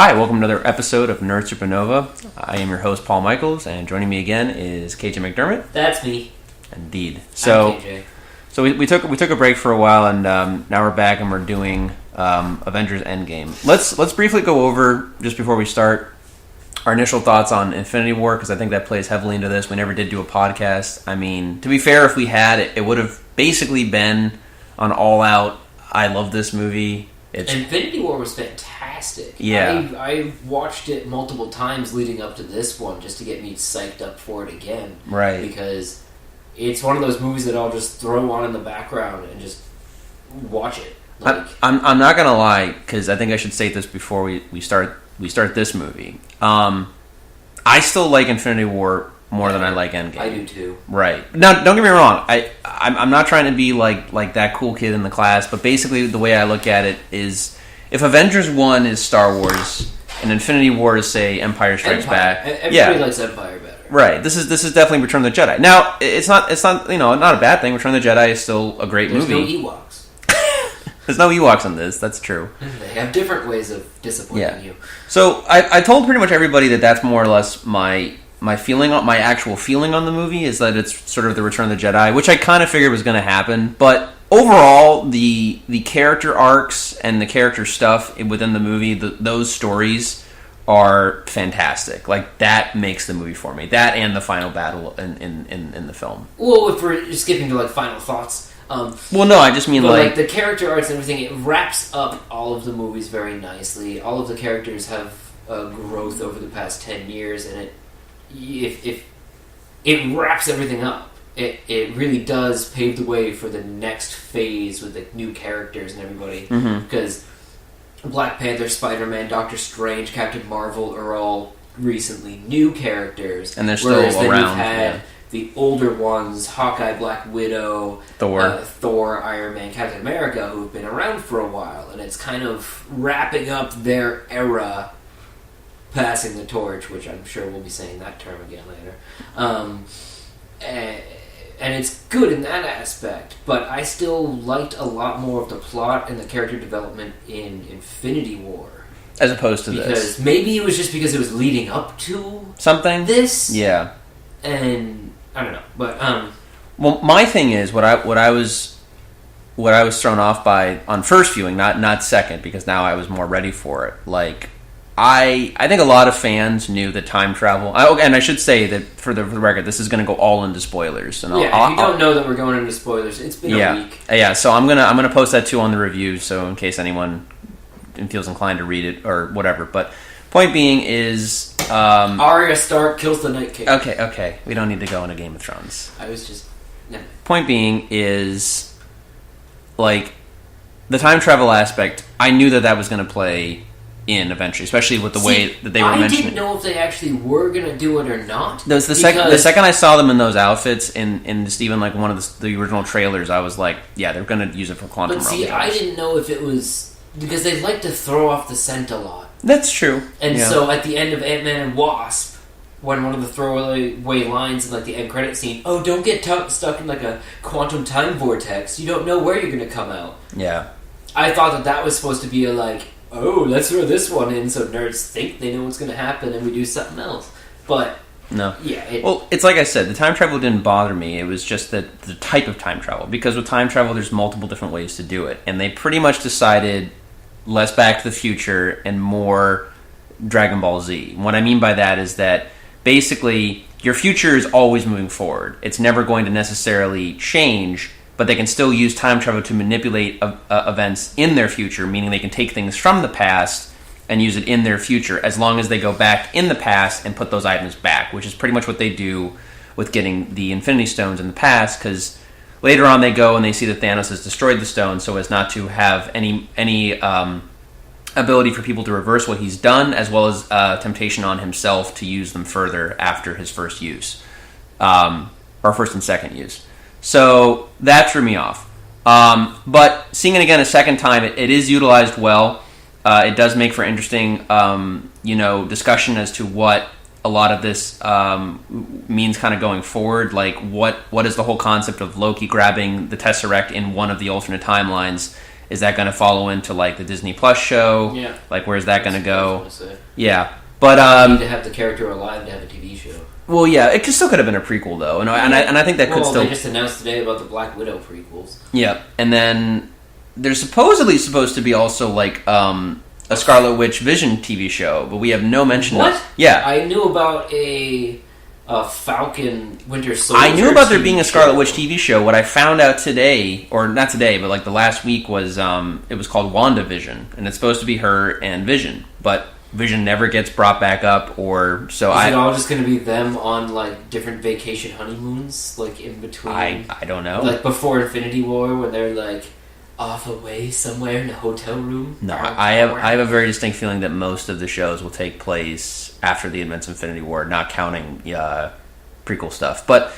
Hi, welcome to another episode of Nerd Supernova. I am your host, Paul Michaels, and joining me again is KJ McDermott. That's me. Indeed. I'm KJ. So we took a break for a while, and now we're back, and we're doing Avengers Endgame. Let's briefly go over, just before we start, our initial thoughts on Infinity War, because I think that plays heavily into this. We never did do a podcast. I mean, to be fair, if we had, it would have basically been on all out, I love this movie. Infinity War was fantastic. Yeah. I watched it multiple times leading up to this one just to get me psyched up for it again. Right. Because it's one of those movies that I'll just throw on in the background and just watch it. I'm not going to lie, because I think I should state this before we start this movie. I still like Infinity War more than I like Endgame. I do too. Right. Now, don't get me wrong. I'm not trying to be like that cool kid in the class, but basically the way I look at it is, if Avengers 1 is Star Wars and Infinity War is, say, Empire Strikes Back. Everybody likes Empire better. Right. This is definitely Return of the Jedi. Now, it's not not a bad thing. Return of the Jedi is still a great movie. There's no Ewoks. There's no Ewoks in this. That's true. They have different ways of disappointing you. So I told pretty much everybody that's more or less my feeling, my actual feeling on the movie, is that it's sort of the Return of the Jedi, which I kind of figured was going to happen. But overall, the character arcs and the character stuff within the movie, those stories are fantastic. Like, that makes the movie for me. That and the final battle in the film. Well, if we're skipping to final thoughts. Well, no, I just mean like the character arcs and everything. It wraps up all of the movies very nicely. All of the characters have growth over the past 10 years, and if it wraps everything up, it really does pave the way for the next phase with the new characters and everybody. Because Black Panther, Spider-Man, Doctor Strange, Captain Marvel are all recently new characters, and they're still around. Then you've had the older ones, Hawkeye, Black Widow, Thor, Iron Man, Captain America, who've been around for a while, and it's kind of wrapping up their era, passing the torch, which I'm sure we'll be saying that term again later. And it's good in that aspect, but I still liked a lot more of the plot and the character development in Infinity War. As opposed to this. Because maybe it was just because it was leading up to something. This. Yeah. And I don't know, but well, my thing is what I was thrown off by on first viewing, not second, because now I was more ready for it. Like, I think a lot of fans knew that time travel, and I should say that for the record, this is going to go all into spoilers. And if you don't know that we're going into spoilers, it's been a week. Yeah. So I'm gonna post that too on the review, so in case anyone feels inclined to read it or whatever. But point being is, Arya Stark kills the Night King. Okay. We don't need to go into Game of Thrones. I was just... No. Point being is, like, the time travel aspect, I knew that was going to play in eventually, especially with the way that they were mentioning. I didn't know if they actually were going to do it or not. The second I saw them in those outfits, in just even like one of the original trailers, I was like, yeah, they're going to use it for quantum realm. But see, I didn't know if it was... Because they like to throw off the scent a lot. That's true. And so at the end of Ant-Man and Wasp, when one of the throwaway lines in the end credit scene, oh, don't get stuck in a quantum time vortex. You don't know where you're going to come out. Yeah. I thought that was supposed to be oh, let's throw this one in so nerds think they know what's going to happen and we do something else. But... No. Yeah. Well, it's like I said, the time travel didn't bother me. It was just that the type of time travel. Because with time travel, there's multiple different ways to do it. And they pretty much decided less Back to the Future and more Dragon Ball Z. What I mean by that is that basically your future is always moving forward. It's never going to necessarily change, but they can still use time travel to manipulate events in their future, meaning they can take things from the past and use it in their future as long as they go back in the past and put those items back, which is pretty much what they do with getting the Infinity Stones in the past, because later on they go and they see that Thanos has destroyed the stone so as not to have any ability for people to reverse what he's done, as well as temptation on himself to use them further after his first use, or first and second use. So that threw me off. But seeing it again a second time, it is utilized well. It does make for interesting, discussion as to what a lot of this means kind of going forward. Like, what is the whole concept of Loki grabbing the Tesseract in one of the alternate timelines Is that going to follow into like the Disney Plus show? Yeah. Like, where's that going to go? Say. Yeah, but you need to have the character alive to have a TV show. Well, yeah, it still could have been a prequel though, and I think that could still. They just announced today about the Black Widow prequels. Yeah, and then there's supposedly supposed to be also like a Scarlet Witch Vision TV show, but we have no mention what? of. Yeah, I knew about a Falcon Winter Soldier. I knew about there being a Scarlet Witch TV show. What I found out today, or not today, but like the last week was it was called WandaVision, and it's supposed to be her and Vision, but Vision never gets brought back up, or so. Is it all just going to be them on like different vacation honeymoons, like in between? I don't know. Like before Infinity War, when they're like off away somewhere in a hotel room. No, I have a very distinct feeling that most of the shows will take place after the events of Infinity War, not counting prequel stuff. But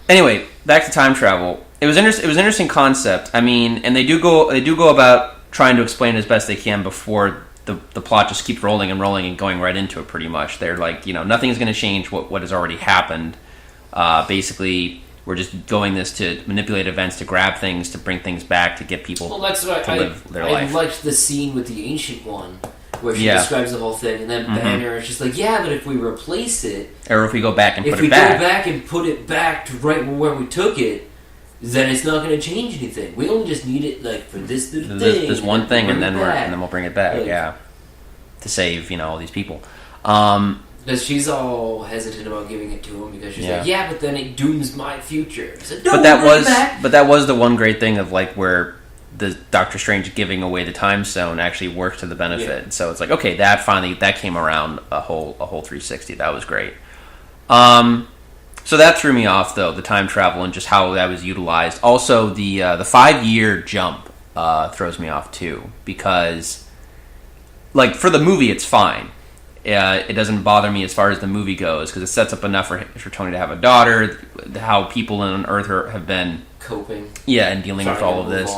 anyway, back to time travel. It was an interesting concept. I mean, and they do go about trying to explain it as best they can before the plot just keeps rolling and rolling and going right into it. Pretty much, they're like, nothing is going to change what has already happened. Basically, we're just going this to manipulate events, to grab things, to bring things back, to get people to live their life. I liked the scene with the Ancient One where she describes the whole thing, and then Banner is just like, yeah, but if we replace it, or if we go back and put it back, go back and put it back to right where we took it, then it's not going to change anything. We only just need it like for this thing. This one thing, and then we'll bring it back. Like, to save all these people. Because she's all hesitant about giving it to him because she's like, yeah, but then it dooms my future. So but that was the one great thing of like where the Doctor Strange giving away the time stone actually worked to the benefit. Yeah. So it's like, okay, that came around a whole 360. That was great. So that threw me off though, the time travel and just how that was utilized. Also, the 5-year jump throws me off too, because like for the movie it's fine. It doesn't bother me as far as the movie goes because it sets up enough for Tony to have a daughter, how people on Earth have been coping, and dealing with all of this.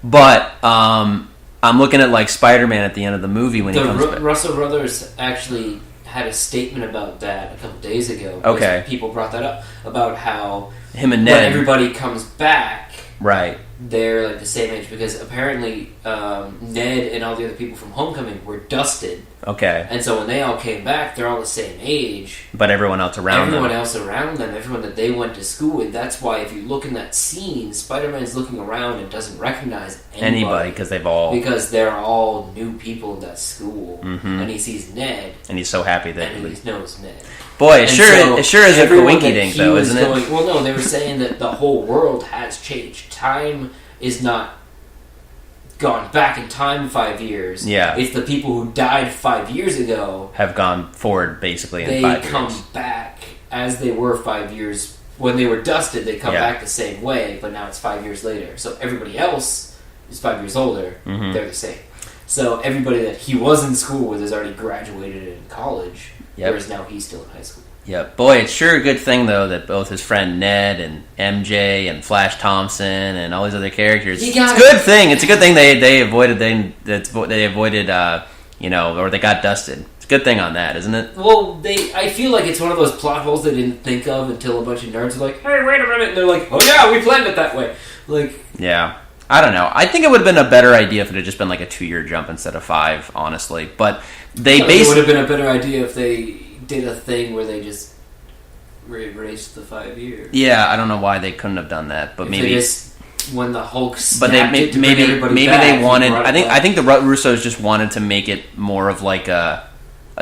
But I'm looking at like Spider-Man at the end of the movie when he comes back. Russell Brothers actually had a statement about that a couple days ago. Okay, people brought that up about how him and Ned, when everybody comes back, right? They're like the same age because apparently Ned and all the other people from Homecoming were dusted. Okay. And so when they all came back, they're all the same age. But everyone else around them, everyone that they went to school with, that's why if you look in that scene, Spider-Man's looking around and doesn't recognize anybody because they're all new people in that school. Mm-hmm. And he sees Ned. And he's so happy that he knows Ned. Boy, it sure is a coinky dink though, isn't it? Well, no, they were saying that the whole world has changed. Time is not gone back in time 5 years. Yeah. It's the people who died 5 years ago have gone forward basically in 5 years. They come back as they were 5 years. When they were dusted, they come back the same way, but now it's 5 years later. So everybody else is 5 years older. Mm-hmm. They're the same. So everybody that he was in school with has already graduated in college, whereas now he's still in high school. Yeah, boy, it's sure a good thing though that both his friend Ned and MJ and Flash Thompson and all these other characters. It's a good thing. It's a good thing they avoided or they got dusted. It's a good thing on that, isn't it? Well, I feel like it's one of those plot holes they didn't think of until a bunch of nerds are like, "Hey, wait a minute!" And they're like, "Oh yeah, we planned it that way." Like, yeah. I don't know. I think it would have been a better idea if it had just been like a 2-year jump instead of 5, honestly. But it would have been a better idea if they did a thing where they just erased the 5 years. Yeah, I don't know why they couldn't have done that, but maybe when the Hulk maybe they wanted. I think the Russos just wanted to make it more of like a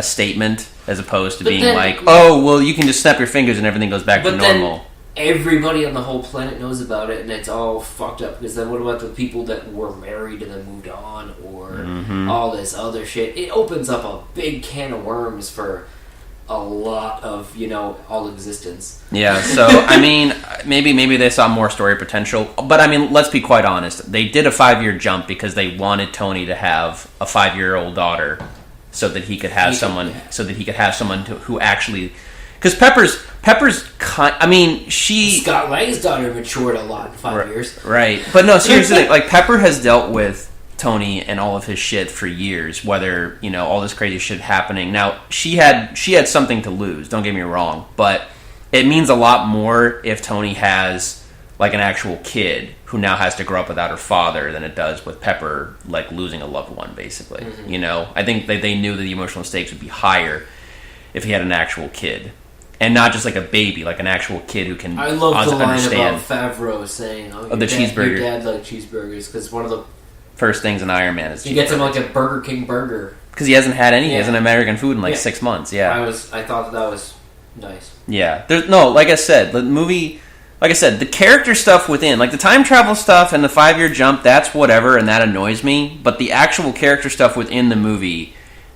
statement as opposed to being like, oh, well, you can just snap your fingers and everything goes back to normal. Everybody on the whole planet knows about it, and it's all fucked up. Because then, what about the people that were married and then moved on, or all this other shit? It opens up a big can of worms for a lot of all existence. Yeah. So I mean, maybe they saw more story potential, but I mean, let's be quite honest. They did a 5-year jump because they wanted Tony to have a 5-year-old daughter, so that he could have someone who actually. Because Pepper's Scott Lang's daughter matured a lot in 5 years. Right. But no, seriously, like Pepper has dealt with Tony and all of his shit for years, whether, all this crazy shit happening. Now, she had something to lose, don't get me wrong, but it means a lot more if Tony has like an actual kid who now has to grow up without her father than it does with Pepper, like, losing a loved one, basically. Mm-hmm. You know? I think they knew that the emotional stakes would be higher if he had an actual kid. And not just like a baby, like an actual kid who can understand. I love the line about Favreau saying, the cheeseburger. Your dad liked cheeseburgers, because one of the first things in Iron Man is he gets him like a Burger King burger. Because he hasn't had any. He hasn't American food in 6 months, I thought that was nice. Yeah. Like I said, the movie... Like I said, the character stuff within, like the time travel stuff and the 5-year jump, that's whatever, and that annoys me. But the actual character stuff within the movie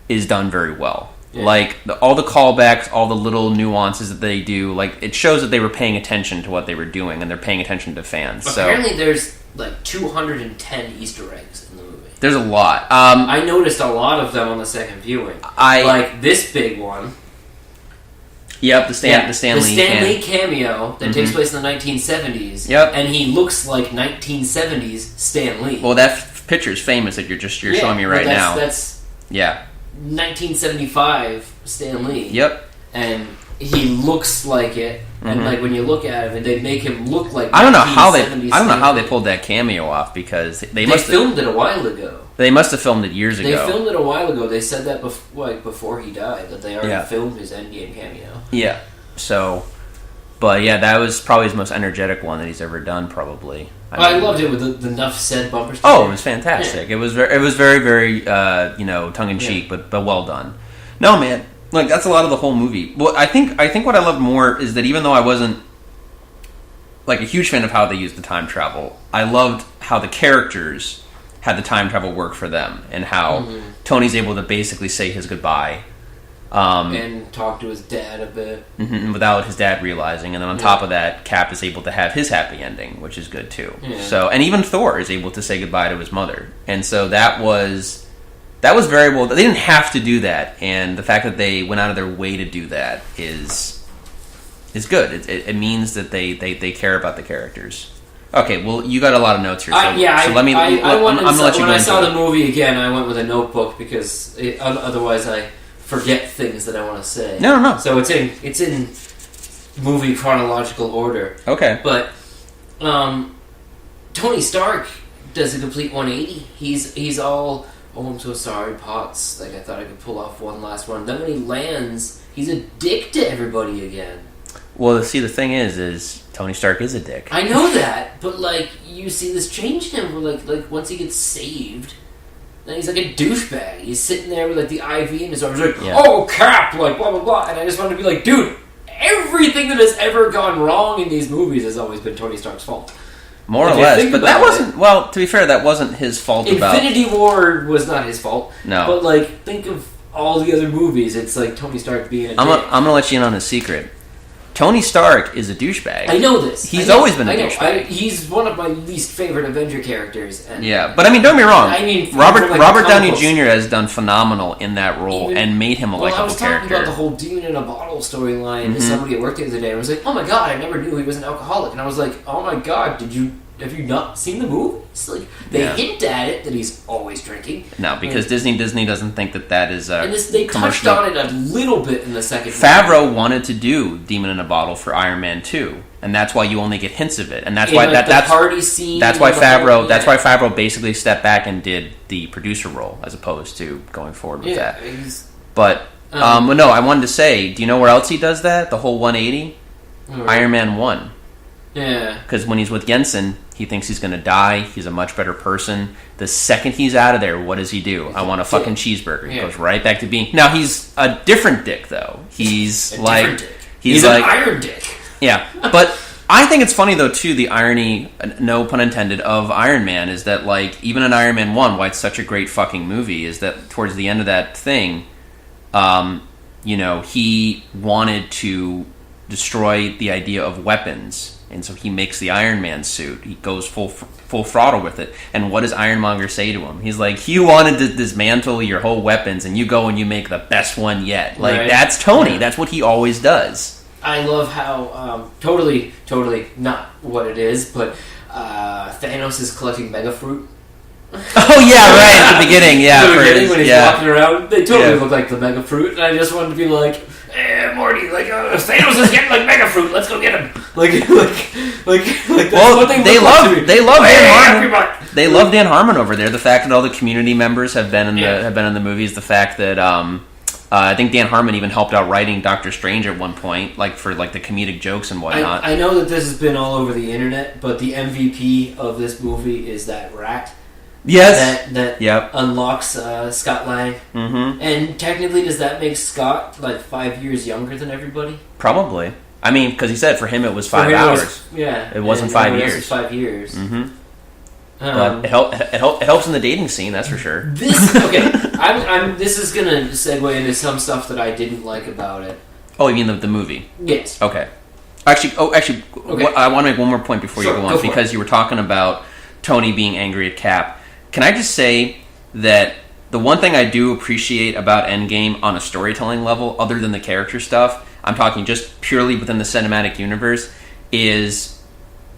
is done very well. Yeah. Like, all the callbacks, all the little nuances that they do, like, it shows that they were paying attention to what they were doing, and they're paying attention to fans. Apparently there's, like, 210 Easter eggs in the movie. There's a lot. I noticed a lot of them on the second viewing. Like, this big one. Yep, the Stan Lee cameo that takes place in the 1970s. Yep. And he looks like 1970s Stan Lee. Well, that picture's famous that you're showing me right now. That's 1975 Stan Lee. Yep. And he looks like it. And like when you look at him, they make him look like I don't know how they pulled that cameo off, because they filmed it a while ago. They must have filmed it years ago. They filmed it a while ago. They said that before he died, that they already filmed his Endgame cameo. Yeah. So, but yeah, that was probably his most energetic one that he's ever done. Probably. I loved it with the Nuff Said bumper sticker. Oh, it was fantastic. Yeah. It was very, very tongue in cheek, but well done. No, man, like that's a lot of the whole movie. Well, I think what I loved more is that even though I wasn't like a huge fan of how they used the time travel, I loved how the characters had the time travel work for them, and how Tony's able to basically say his goodbye. And talk to his dad a bit. Without his dad realizing. And then on top of that, Cap is able to have his happy ending, which is good too. Yeah. So, and even Thor is able to say goodbye to his mother. And so that was very well. They didn't have to do that. And the fact that they went out of their way to do that is good. It means that they care about the characters. Okay, well, you got a lot of notes here. So let me. I'm going to let you go. When I saw the movie again, I went with a notebook because otherwise I forget things that I want to say. No. So it's in movie chronological order. Okay. But Tony Stark does a complete 180. He's all, oh, I'm so sorry, Potts. Like, I thought I could pull off one last one. Then when he lands, he's a dick to everybody again. Well, see, the thing is Tony Stark is a dick. I know that, but like you see this change in him. Where, like once he gets saved, then he's like a douchebag. He's sitting there with like the IV in his arms, like, oh, Cap, like blah blah blah. And I just wanted to be like, dude, everything that has ever gone wrong in these movies has always been Tony Stark's fault. More or less, but that wasn't. Well, to be fair, that wasn't his fault. Infinity War was not his fault. No, but like think of all the other movies. It's like Tony Stark being a dick. I'm gonna let you in on a secret. Tony Stark is a douchebag. I know this. He's always been a douchebag. He's one of my least favorite Avenger characters. And but I mean, don't get me wrong. Robert Downey Jr. has done phenomenal in that role and made him a likable character. I was talking about the whole demon in a bottle storyline to somebody at work the other day. I was like, oh my god, I never knew he was an alcoholic. And I was like, oh my god, have you not seen the movie? It's like they hint at it that he's always drinking. No, because Disney doesn't think that is and they touched on it a little bit in the second Favreau wanted to do Demon in a Bottle for Iron Man 2, and that's why you only get hints of it, and that's why that's party scene. That's why Favreau basically stepped back and did the producer role as opposed to going forward with that. But no, I wanted to say, do you know where else he does that? The whole 180, Iron Man 1. Yeah. Because when he's with Jensen, he thinks he's going to die. He's a much better person. The second he's out of there, what does he do? I want a fucking cheeseburger. He goes right back to being... Now, he's a different dick, though. He's like... He's like, an iron dick. Yeah. But I think it's funny, though, too, the irony, no pun intended, of Iron Man is that, like, even in Iron Man 1, why it's such a great fucking movie, is that towards the end of that thing, he wanted to destroy the idea of weapons. And so he makes the Iron Man suit. He goes full throttle with it. And what does Ironmonger say to him? He's like, you wanted to dismantle your whole weapons, and you go and you make the best one yet. Like, that's Tony. Yeah. That's what he always does. I love how, totally not what it is, but Thanos is collecting Mega Fruit. Oh, yeah, right, at the beginning, yeah. When he's walking around, they totally look like the Mega Fruit, and I just wanted to be like, Morty, like Thanos is getting like mega fruit. Let's go get him. Like that's well, what they love Dan Harmon. Everybody. They love Dan Harmon over there. The fact that all the community members have been in the movies. The fact that I think Dan Harmon even helped out writing Doctor Strange at one point, like for like the comedic jokes and whatnot. I know that this has been all over the internet, but the MVP of this movie is that rat. Yes. That unlocks Scott Lang. Mm-hmm. And technically, does that make Scott like 5 years younger than everybody? Probably. I mean, because he said for him it was 5 hours. It wasn't 5 years. It was 5 years. Mm-hmm. But it helps in the dating scene, that's for sure. This is gonna segue into some stuff that I didn't like about it. Oh, you mean the movie? Yes. Okay. Actually, okay. I want to make one more point before you go on, because you were talking about Tony being angry at Cap. Can I just say that the one thing I do appreciate about Endgame on a storytelling level, other than the character stuff, I'm talking just purely within the cinematic universe, is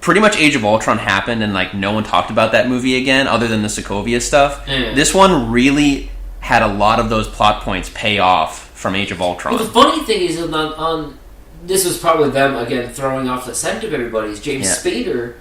pretty much Age of Ultron happened and like no one talked about that movie again other than the Sokovia stuff. Mm. This one really had a lot of those plot points pay off from Age of Ultron. Well, the funny thing is on this was probably them again throwing off the scent of everybody. James Spader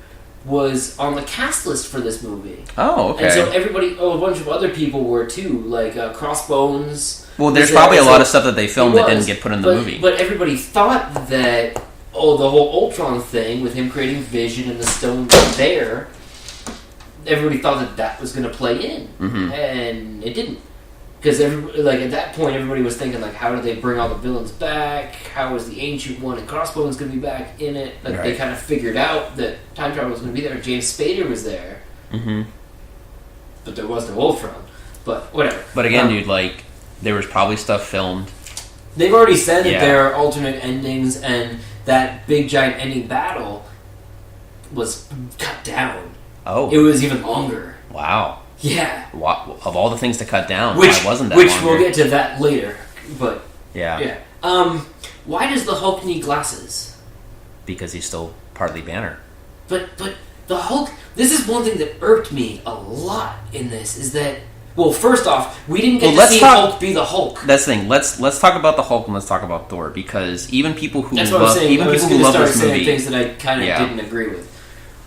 was on the cast list for this movie. Oh, okay. And so a bunch of other people were too, like Crossbones. Well, there's probably a lot of stuff that they filmed that didn't get put in the movie. But everybody thought that, the whole Ultron thing with him creating Vision and the stone there, everybody thought that was going to play in. Mm-hmm. And it didn't. Because at that point, everybody was thinking, like, how do they bring all the villains back? How is the Ancient One and Crossbones going to be back in it? Like, They kind of figured out that time travel was going to be there. James Spader was there. Mm-hmm. But there was no Ultron. But whatever. But again, dude, like, there was probably stuff filmed. They've already said that there are alternate endings, and that big, giant ending battle was cut down. Oh. It was even longer. Wow. Yeah. Of all the things to cut down, why wasn't that longer? We'll get to that later. But yeah. Why does the Hulk need glasses? Because he's still partly Banner. But the Hulk. This is one thing that irked me a lot in this. Is that first off, we didn't get to see Hulk be the Hulk. That's the thing. Let's talk about the Hulk and let's talk about Thor, because even people who love this movie, things that I kind of didn't agree with.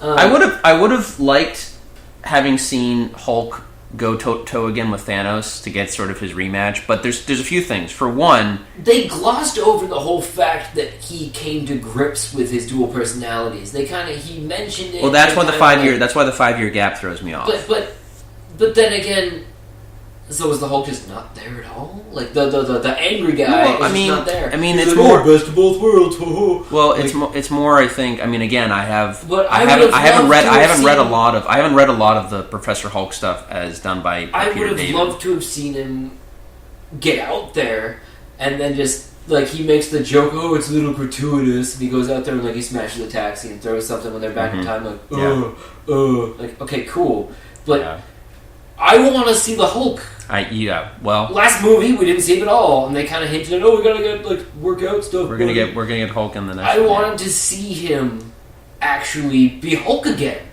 I would have liked having seen Hulk go toe-to-toe again with Thanos to get sort of his rematch, but there's a few things. For one, they glossed over the whole fact that he came to grips with his dual personalities. He mentioned it. Well, that's why the 5 year gap throws me off. But then again, so was the Hulk just not there at all? Like the angry guy is not there. I mean, it's more best of both worlds. Well, it's more. I think. I mean, again, I haven't read a lot of the Professor Hulk stuff as done by Peter David. I would have loved to have seen him get out there and then just like he makes the joke, it's a little gratuitous, and he goes out there and like he smashes the taxi and throws something when they're back in time, like like okay, cool, but I want to see the Hulk. Last movie we didn't see him at all, and they kind of hinted at, we gotta get like workout stuff. We're gonna get Hulk in the next. I wanted to see him actually be Hulk again.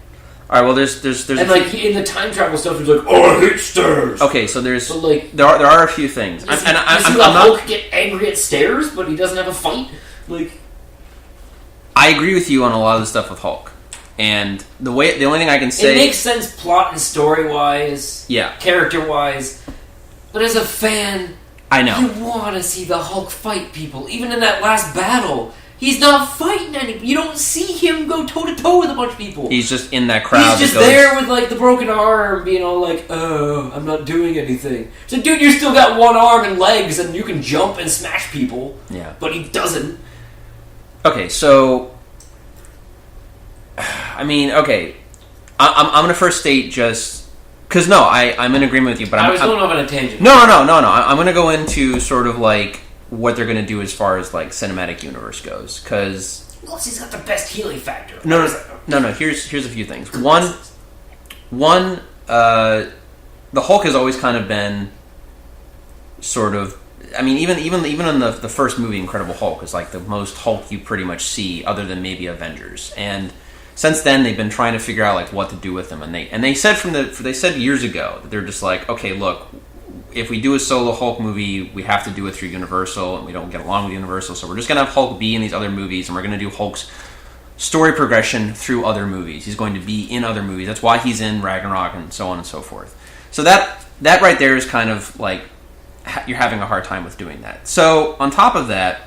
All right. Well, there's and like in the time travel stuff, he's like, I hate stairs. Okay, so there are a few things. Hulk get angry at stairs, but he doesn't have a fight. Like, I agree with you on a lot of the stuff with Hulk. And the only thing I can say, it makes sense plot and story wise, character wise, but as a fan, I know you want to see the Hulk fight people. Even in that last battle, he's not fighting anybody. You don't see him go toe to toe with a bunch of people. He's just in that crowd. He's just there with like the broken arm, being all like, "Oh, I'm not doing anything." So, dude, you still got one arm and legs, and you can jump and smash people. Yeah, but he doesn't. Okay, so. I mean, okay, I'm going to first state just because I'm in agreement with you, but I was going off on a tangent. No. I'm going to go into sort of like what they're going to do as far as like cinematic universe goes, because he's got the best healing factor. No. Here's a few things. One, the Hulk has always kind of been sort of. I mean, even in the first movie, Incredible Hulk, is like the most Hulk you pretty much see, other than maybe Avengers. And since then, they've been trying to figure out like what to do with him. And they said years ago that they're just like, okay, look, if we do a solo Hulk movie, we have to do it through Universal, and we don't get along with Universal, so we're just going to have Hulk be in these other movies, and we're going to do Hulk's story progression through other movies. He's going to be in other movies. That's why he's in Ragnarok and so on and so forth. So that right there is kind of like you're having a hard time with doing that. So on top of that,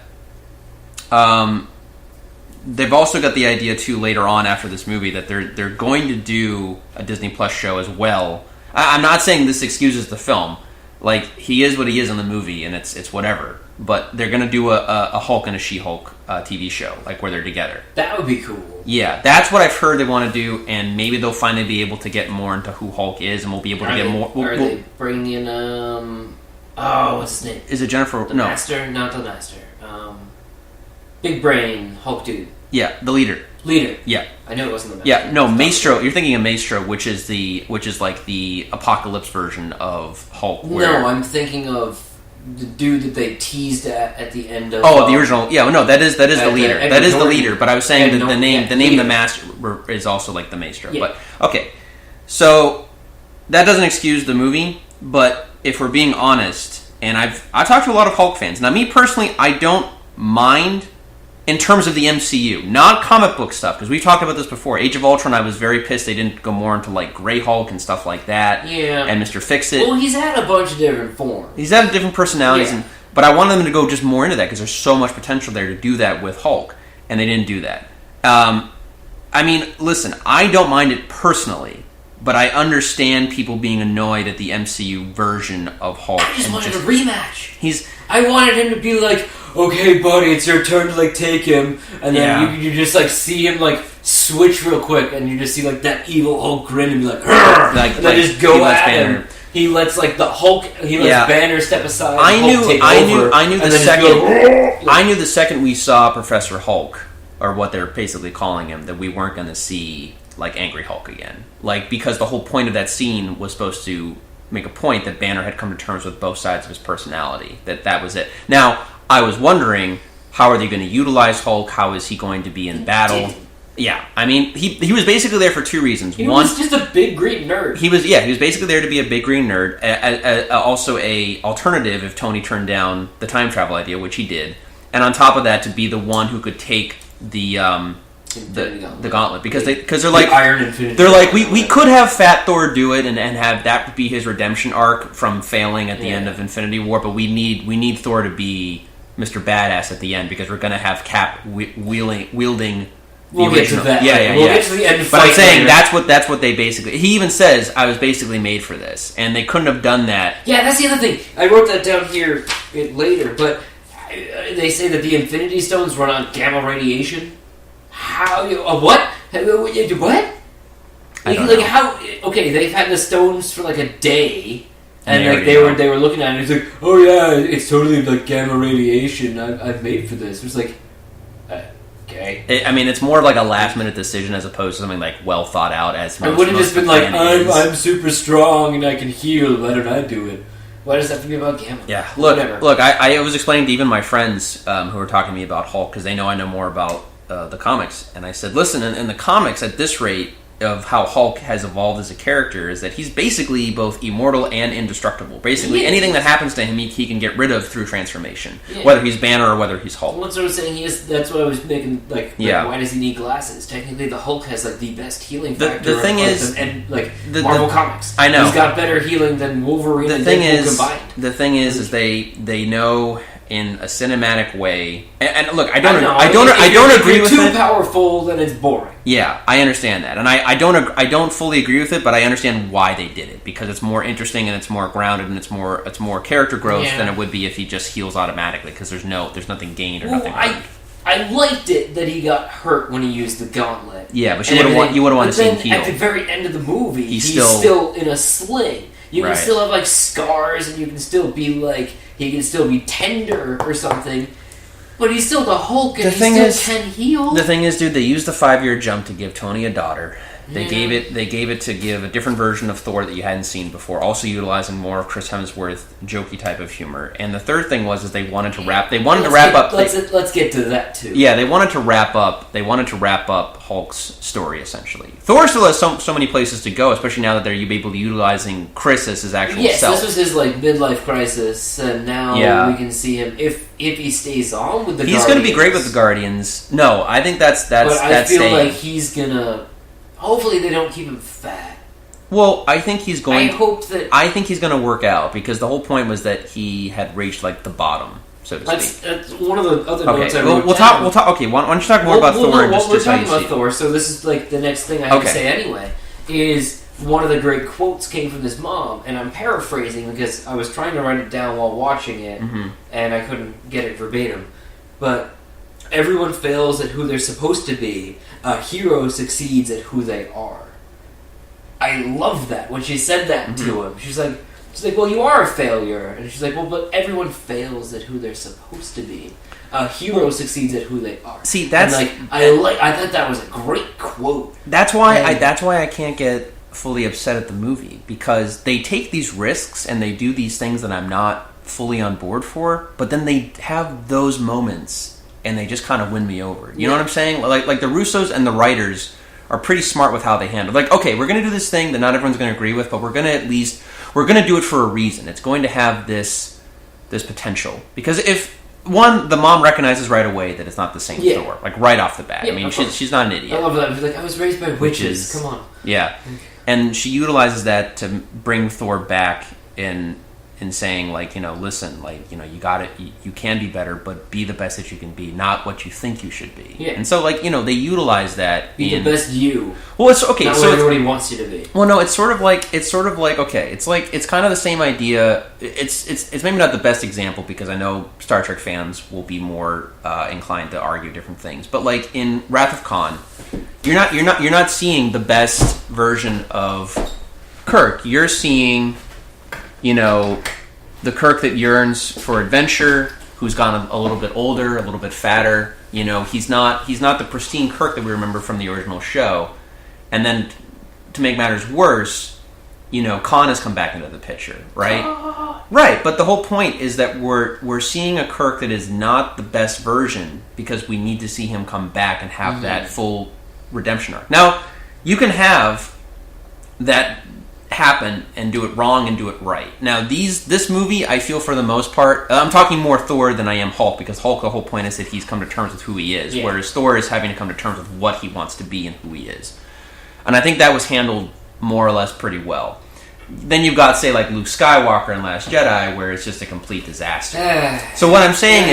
they've also got the idea too later on after this movie that they're going to do a Disney Plus show as well. I'm not saying this excuses the film. Like, he is what he is in the movie, and it's whatever. But they're going to do a Hulk and a She-Hulk TV show, like where they're together. That would be cool. Yeah, that's what I've heard they want to do, and maybe they'll finally be able to get more into who Hulk is, and we'll be able to get more. Are they bringing in what's his name? Is it Jennifer? The Master, not the Master. Big Brain Hulk dude. Yeah, the leader. Yeah, I know it wasn't the Master. Yeah, no, Maestro. You're thinking of Maestro, which is like the Apocalypse version of Hulk. No, I'm thinking of the dude that they teased at the end of. Oh, the original. Yeah, no, that is the leader. That is the leader. But I was saying that the name the Master is also like the Maestro. Yeah. But okay, so that doesn't excuse the movie. But if we're being honest, and I've talked to a lot of Hulk fans. Now, me personally, I don't mind. In terms of the MCU, not comic book stuff, because we've talked about this before. Age of Ultron, I was very pissed they didn't go more into like Grey Hulk and stuff like that. Yeah. And Mr. Fix-It. Well, he's had a bunch of different forms. He's had different personalities, but I wanted them to go just more into that because there's so much potential there to do that with Hulk, and they didn't do that. I mean, listen, I don't mind it personally, but I understand people being annoyed at the MCU version of Hulk. I just wanted a rematch. I wanted him to be like, okay, buddy, it's your turn to like take him, and then you just like see him like switch real quick, and you just see like that evil Hulk grin and be like, and then just go at him. He lets like the Hulk, Banner step aside. I knew the second we saw Professor Hulk, or what they're basically calling him, that we weren't going to see like Angry Hulk again, like because the whole point of that scene was supposed to make a point that Banner had come to terms with both sides of his personality. That was it. Now, I was wondering, how are they going to utilize Hulk? How is he going to be in battle? Yeah, I mean, he was basically there for two reasons. He was just a big green nerd. He was basically there to be a big green nerd. Also a alternative if Tony turned down the time travel idea, which he did. And on top of that, to be the one who could take the gauntlet, because they're like Iron Infinity. They're like we could have Fat Thor do it and have that be his redemption arc from failing at the end of Infinity War, but we need Thor to be Mr. Badass at the end because we're going to have Cap wielding the original. Get to that. We'll get to the end. But I'm saying that's what they basically. He even says I was basically made for this, and they couldn't have done that. Yeah, that's the other thing. I wrote that down here later, but they say that the Infinity Stones run on gamma radiation. How? What? What? Like how? Okay, they've had the stones for like a day, and like they were looking at it. And it's like, oh yeah, it's totally like gamma radiation. I've made for this. It was like, okay. I mean, it's more like a last minute decision as opposed to something like well thought out. As I wouldn't have just been like, I'm super strong and I can heal. Why don't I do it? Why does that have to be about gamma? Yeah, look. I was explaining to even my friends who were talking to me about Hulk because they know I know more about the comics, and I said, listen, in the comics, at this rate of how Hulk has evolved as a character is that he's basically both immortal and indestructible. Basically, anything that happens to him, he can get rid of through transformation, whether he's Banner or whether he's Hulk. Well, that's what I was saying. That's what I was making. Like, why does he need glasses? Technically, the Hulk has like the best healing factor. The thing is, Marvel Comics. I know he's got better healing than Wolverine and Deadpool combined. The thing is they know. In a cinematic way, and look, I don't agree with it. If you're too powerful, then it's boring. Yeah, I understand that, and I don't fully agree with it, but I understand why they did it because it's more interesting and it's more grounded and it's more character growth than it would be if he just heals automatically because there's nothing gained or nothing. I liked it that he got hurt when he used the gauntlet. Yeah, but you would have wanted to see him heal. At the very end of the movie, he's still in a sling. You can still have like scars, and you can still be like. He can still be tender or something, but he's still the Hulk and he still can heal. The thing is, dude, they used the 5-year jump to give Tony a daughter, They gave it to give a different version of Thor that you hadn't seen before, also utilizing more of Chris Hemsworth jokey type of humor. And the third thing was they wanted to wrap up. Let's get to that too. Yeah, they wanted to wrap up Hulk's story essentially. Thor still has so many places to go, especially now that they're able to utilizing Chris as his actual self. This was his midlife crisis, and now we can see him if he stays on with the Guardians. He's going to be great with the Guardians. No, I think that's. But I feel like he's gonna. Hopefully, they don't keep him fat. Well, I think he's going. I think he's going to work out because the whole point was that he had reached the bottom, so to speak. That's one of the other notes I wrote we'll talk. Okay, why don't you talk more about Thor? We're talking about Thor, so this is the next thing I have to say anyway. Is one of the great quotes came from his mom, and I'm paraphrasing because I was trying to write it down while watching it, and I couldn't get it verbatim. But everyone fails at who they're supposed to be. A hero succeeds at who they are. I love that when she said that to him. She's like, well, you are a failure, and she's like, well, but everyone fails at who they're supposed to be. A hero succeeds at who they are. See, that's I thought that was a great quote. That's why I can't get fully upset at the movie, because they take these risks and they do these things that I'm not fully on board for, but then they have those moments and they just kind of win me over. You know what I'm saying? Like the Russos and the writers are pretty smart with how they handle. Okay, we're going to do this thing that not everyone's going to agree with, but we're going to do it for a reason. It's going to have this potential, because if the mom recognizes right away that it's not the same Thor, right off the bat. I mean, she's not an idiot. I love that. I was raised by witches. Come on. Yeah, and she utilizes that to bring Thor back in saying, listen, you got it. You can be better, but be the best that you can be, not what you think you should be. Yeah. And so, they utilize that. Be the best you. Well, it's okay. Not so what everybody wants you to be. Well, no, it's kind of the same idea. It's maybe not the best example, because I know Star Trek fans will be more inclined to argue different things. But in Wrath of Khan, you're not seeing the best version of Kirk. You're seeing, the Kirk that yearns for adventure, who's gone a little bit older, a little bit fatter. He's not the pristine Kirk that we remember from the original show. And then, to make matters worse, Khan has come back into the picture, right? Right, but the whole point is that we're seeing a Kirk that is not the best version, because we need to see him come back and have that full redemption arc. Now, you can have that happen and do it wrong and do it right. Now, this movie, I feel for the most part, I'm talking more Thor than I am Hulk, because Hulk, the whole point is that he's come to terms with who he is, whereas Thor is having to come to terms with what he wants to be and who he is. And I think that was handled more or less pretty well. Then you've got, say, Luke Skywalker in Last Jedi, where it's just a complete disaster. So what I'm saying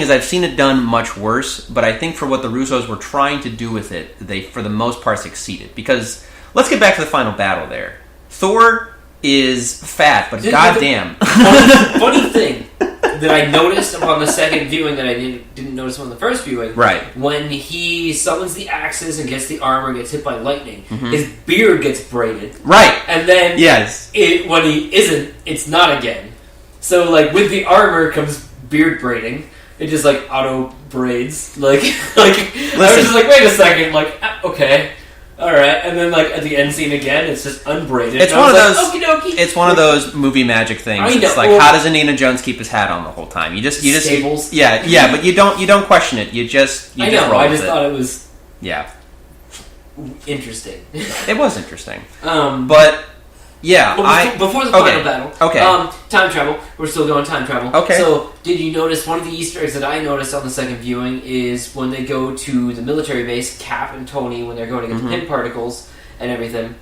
is I've seen it done much worse, but I think for what the Russos were trying to do with it, they, for the most part, succeeded. Because let's get back to the final battle there. Thor is fat, but goddamn. Funny thing that I noticed upon the second viewing that I didn't notice on the first viewing. Right. When he summons the axes and gets the armor, gets hit by lightning, his beard gets braided. Right. And then when he isn't, it's not again. So with the armor comes beard braiding. It just auto braids. Listen. I was just wait a second. Okay. All right, and then at the end scene again, it's just unbraided. It's one of those. Okie dokie. It's one of those movie magic things. I know. It's how does Indiana Jones keep his hat on the whole time? You just Stables. Yeah, but you don't question it. You just I just know. roll I just with thought it was interesting. It was interesting. But before the final battle. Okay. Time travel. We're still going time travel. Okay. So, did you notice one of the Easter eggs that I noticed on the second viewing is when they go to the military base, Cap and Tony, when they're going to get the pin particles and everything.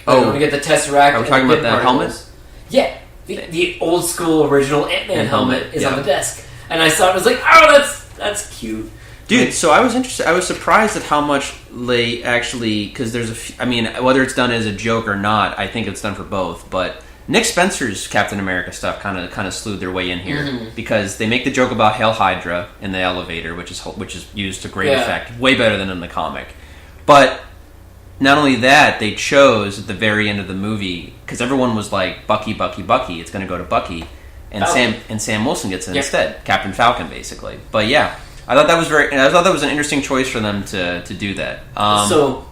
They're going to get the Tesseract. Are we talking about the helmet? Yeah. The old school original Ant-Man helmet is on the desk. And I saw it, I was like, oh, that's cute. Dude, so I was interested. I was surprised at how much they actually, because there's whether it's done as a joke or not, I think it's done for both. But Nick Spencer's Captain America stuff kind of slewed their way in here, because they make the joke about Hail Hydra in the elevator, which is used to great effect, way better than in the comic. But not only that, they chose at the very end of the movie, because everyone was like, Bucky, Bucky, Bucky, it's going to go to Bucky, and Sam Wilson gets it instead, Captain Falcon, basically. But yeah. I thought that was an interesting choice for them to do that. So,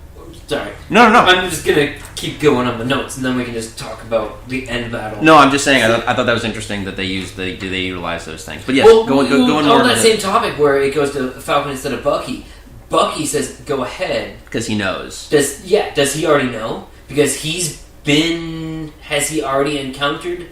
Sorry. No. I'm just gonna keep going on the notes, and then we can just talk about the end battle. No, I'm just saying. I thought that was interesting that they utilize those things. But yes, go on more. On that same topic where it goes to Falcon instead of Bucky. Bucky says, "Go ahead," because he knows. Does he already know? Because has he already encountered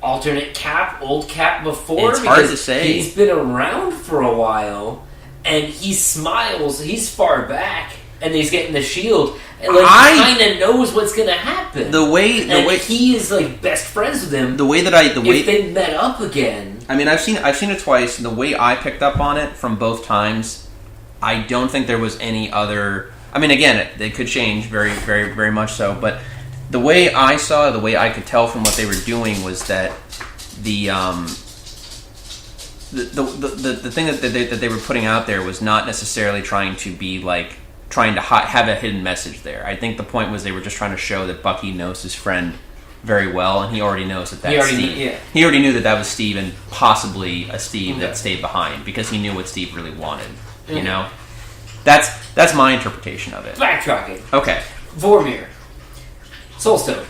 alternate Cap, old Cap before? It's hard to say. He's been around for a while, and he smiles. He's far back, and he's getting the shield, and he kind of knows what's going to happen. The way he is like best friends with him. If they met up again. I mean, I've seen it twice. And the way I picked up on it from both times, I don't think there was any other. I mean, again, it could change very, very, very much so. But the way I saw, the way I could tell from what they were doing was that the thing that they were putting out there was not necessarily trying to have a hidden message there. I think the point was they were just trying to show that Bucky knows his friend very well, and he already knows that's Steve. He already knew that was Steve, and possibly a Steve that stayed behind because he knew what Steve really wanted. You know, that's my interpretation of it. Backtracking. Okay. Vormir. Soulstone.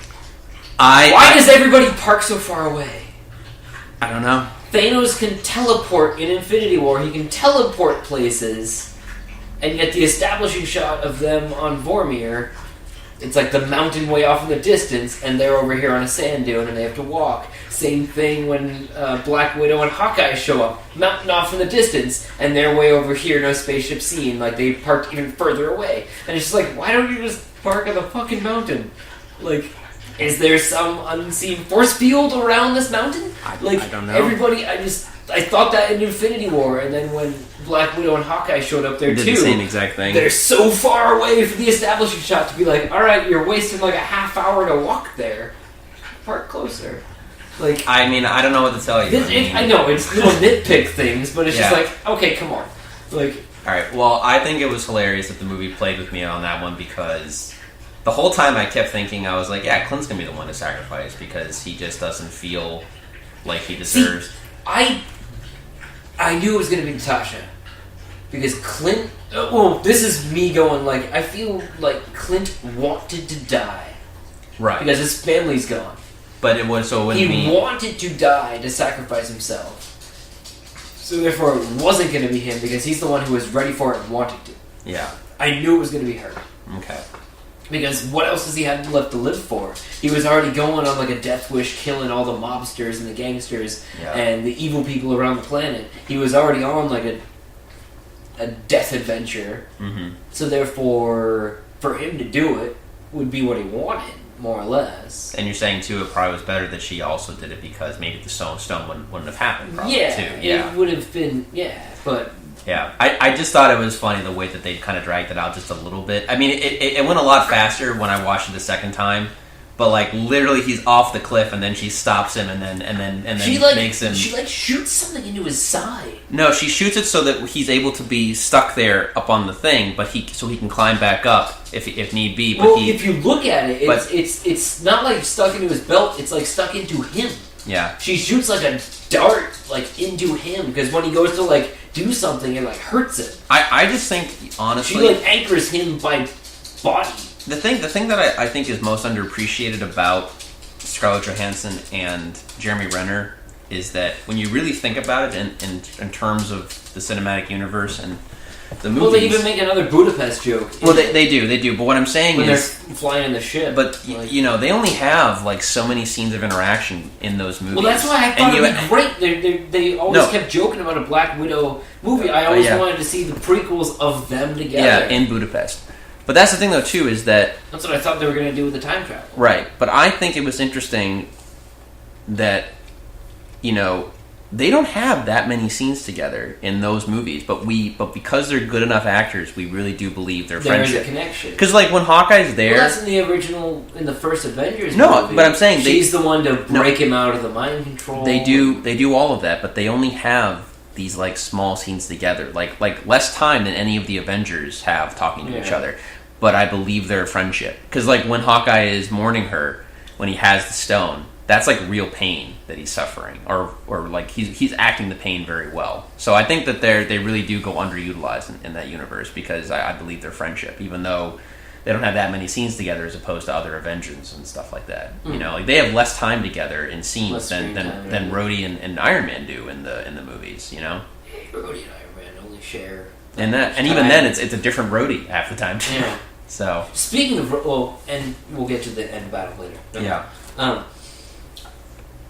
Why does everybody park so far away? I don't know. Thanos can teleport in Infinity War. He can teleport places, and yet the establishing shot of them on Vormir, it's like the mountain way off in the distance, and they're over here on a sand dune, and they have to walk. Same thing when Black Widow and Hawkeye show up, mountain off in the distance, and they're way over here, no spaceship seen, like they parked even further away. And it's just like, why don't you just park on the fucking mountain? Like, is there some unseen force field around this mountain? I don't know. Everybody, I thought that in Infinity War, and then when Black Widow and Hawkeye showed up there too, the same exact thing. They're so far away from the establishing shot to be like, all right, you're wasting like a half hour to walk there. Park closer. Like, I mean, I don't know what to tell you. I know it's little nitpick things, but it's just like, okay, come on. Like, all right. Well, I think it was hilarious that the movie played with me on that one because the whole time I kept thinking, I was like, yeah, Clint's gonna be the one to sacrifice because he just doesn't feel like he deserves. See, I knew it was gonna be Natasha because Clint. Well, this is me going like, I feel like Clint wanted to die, right? Because his family's gone. But it was so. He wanted to die to sacrifice himself. So therefore, it wasn't going to be him because he's the one who was ready for it and wanted to. Yeah. I knew it was going to be her. Okay. Because what else does he have left to live for? He was already going on like a death wish, killing all the mobsters and the gangsters and the evil people around the planet. He was already on like a death adventure. Mm-hmm. So therefore, for him to do it would be what he wanted, more or less. And you're saying too, it probably was better that she also did it because maybe the stone wouldn't have happened. Probably, yeah, too. Yeah, it would have been. Yeah, but. Yeah, I just thought it was funny the way that they kind of dragged it out just a little bit. I mean, it went a lot faster when I watched it the second time, but like literally he's off the cliff and then she stops him and then she makes him. She like shoots something into his side. No, she shoots it so that he's able to be stuck there up on the thing, but he can climb back up if need be. But if you look at it, it's not like stuck into his belt. It's like stuck into him. Yeah, she shoots like a dart like into him because when he goes to like do something, it like hurts it. I just think honestly, she like anchors him by body. The thing that I think is most underappreciated about Scarlett Johansson and Jeremy Renner is that when you really think about it in terms of the cinematic universe and the movies. Well, they even make another Budapest joke. Well, they do. But what I'm saying when is they're flying in the ship. But like, they only have like so many scenes of interaction in those movies. Well, that's why I thought it'd be great. They always kept joking about a Black Widow movie. I always wanted to see the prequels of them together. Yeah, in Budapest. But that's the thing, though, too, is that... That's what I thought they were going to do with the time travel. Right. But I think it was interesting that, they don't have that many scenes together in those movies. But because they're good enough actors, we really do believe their friendship. There is a connection. Because, like, when Hawkeye's there... Well, that's in the first Avengers movie. But I'm saying... She's the one to break him out of the mind control. They do all of that, but they only have these, like, small scenes together. Like less time than any of the Avengers have talking to each other. But I believe their friendship. Because, like, when Hawkeye is mourning her, when he has the stone, that's, like, real pain that he's suffering. Or like, he's acting the pain very well. So I think that they really do go underutilized in that universe because I believe their friendship. Even though they don't have that many scenes together as opposed to other Avengers and stuff like that. You know, like they have less time together in scenes than Rhodey and Iron Man do in the movies. You know, Rhodey and Iron Man only share. And even then, it's a different Rhodey half the time too. Yeah. So speaking of and we'll get to the end battle later. Yeah.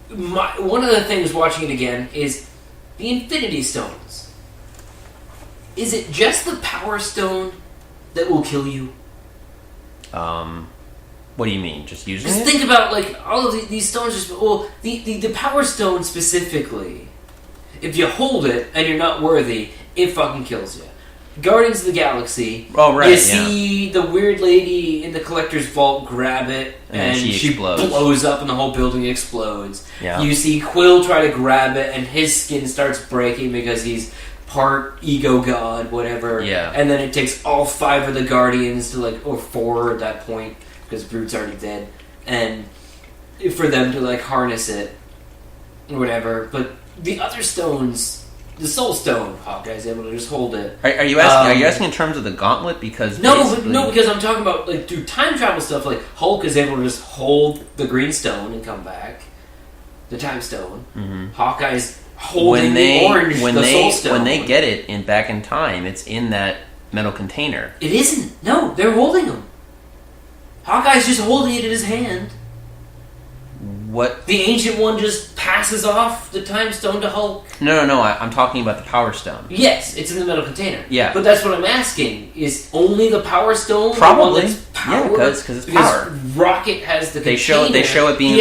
One of the things watching it again is the Infinity Stones. Is it just the Power Stone that will kill you? What do you mean? Just using it? Just think about, like, all of these stones. The Power Stone specifically, if you hold it and you're not worthy, it fucking kills you. Guardians of the Galaxy. Oh, right, you see the weird lady in the collector's vault grab it, and she blows up and the whole building explodes. Yeah. You see Quill try to grab it, and his skin starts breaking because he's part ego god, whatever. Yeah. And then it takes all 5 of the Guardians to, or 4 at that point, because Groot's already dead, and for them to, harness it, or whatever. But the other stones... The Soul Stone, Hawkeye's able to just hold it. Are you asking? Are you asking in terms of the gauntlet? Because because I'm talking about through time travel stuff. Like Hulk is able to just hold the Green Stone and come back, the Time Stone. Mm-hmm. Hawkeye's holding the orange, the Soul Stone. When they get it back in time, it's in that metal container. It isn't. No, they're holding them. Hawkeye's just holding it in his hand. What? The Ancient One just passes off the Time Stone to Hulk. No. I'm talking about the Power Stone. Yes, it's in the metal container. Yeah. But that's what I'm asking. Is only the Power Stone probably the one that's power? Yeah, because it's power. Rocket has the container. They show it being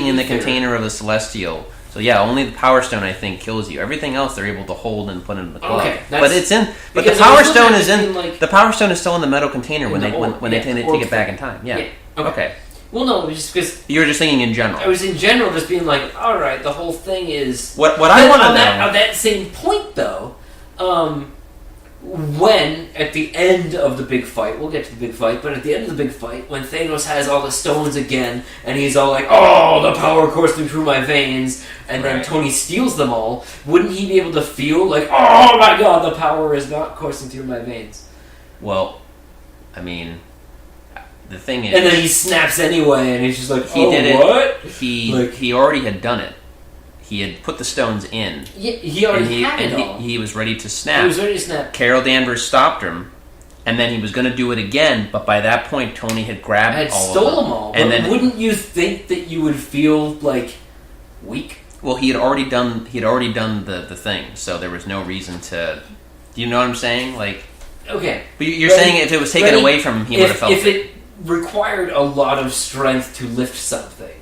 in the container of the Celestial. So yeah, only the Power Stone I think kills you. Everything else they're able to hold and put in the glove. Okay, but the Power Stone is in the Power Stone is still in the metal container when they take it back in time. Yeah. Okay. Well, no, just because... You were just thinking in general. I was in general just being like, alright, the whole thing is... What I want to know... On that same point, though, when, at the end of the big fight, we'll get to the big fight, but at the end of the big fight, when Thanos has all the stones again, and he's all like, oh, the power coursing through my veins, and then Tony steals them all, wouldn't he be able to feel like, oh my god, the power is not coursing through my veins? Well, I mean... The thing is... And then he snaps anyway, and he's just like, what? He already had done it. He had put the stones in. Yeah, he already had it all. He was ready to snap. He was ready to snap. Carol Danvers stopped him, and then he was going to do it again, but by that point, Tony had grabbed all of them. Stole them all. And then, wouldn't you think that you would feel, weak? Well, he had already done the thing, so there was no reason to... Do you know what I'm saying? Okay. But you're saying if it was taken away from him, he would have felt it. Required a lot of strength to lift something.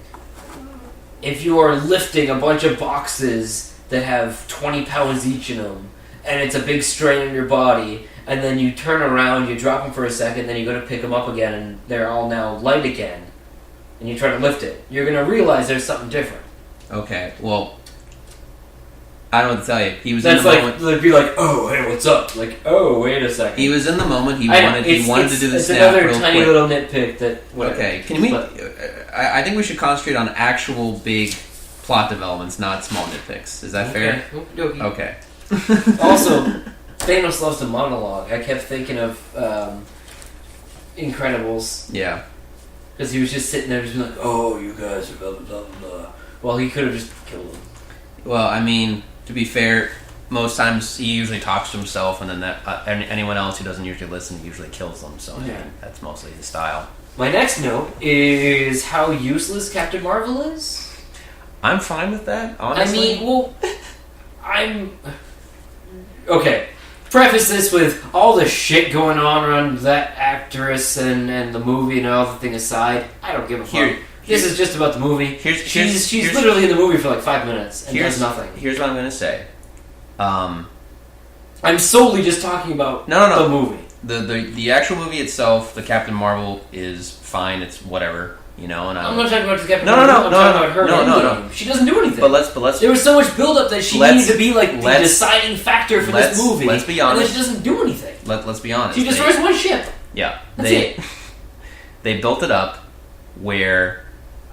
If you are lifting a bunch of boxes that have 20 pounds each in them, and it's a big strain on your body, and then you turn around, you drop them for a second, then you go to pick them up again, and they're all now light again, and you try to lift it, you're going to realize there's something different. Okay, well... I don't know what to tell you. He was That's in the moment. They'd be like, "Oh, hey, what's up?" Like, "Oh, wait a second." He was in the moment. He wanted to do the snap. It's another tiny quick. little nitpick that. Whatever. Okay, can we? I think we should concentrate on actual big plot developments, not small nitpicks. Is that fair? Okay. Also, Thanos loves to monologue. I kept thinking of Incredibles. Yeah. Because he was just sitting there, just being like, "Oh, you guys are blah blah blah blah." Well, he could have just killed him. Well, I mean. To be fair, most times he usually talks to himself, and then anyone else who doesn't usually listen usually kills them. So I mean, that's mostly the style. My next note is how useless Captain Marvel is. I'm fine with that, honestly. I'm... Okay, preface this with all the shit going on around that actress and the movie and all the thing aside, I don't give a fuck. This is just about the movie. She's literally in the movie for 5 minutes and does nothing. Here's what I'm going to say. I'm solely just talking about the movie. The actual movie itself, the Captain Marvel, is fine. It's whatever, And I'm not talking about the Captain Marvel. I'm talking about her. No. She doesn't do anything. But let's. There was so much build-up that she needed to be the deciding factor for this movie. Let's be honest. And then she doesn't do anything. Let's be honest. She destroys one ship. Yeah. That's it. They built it up where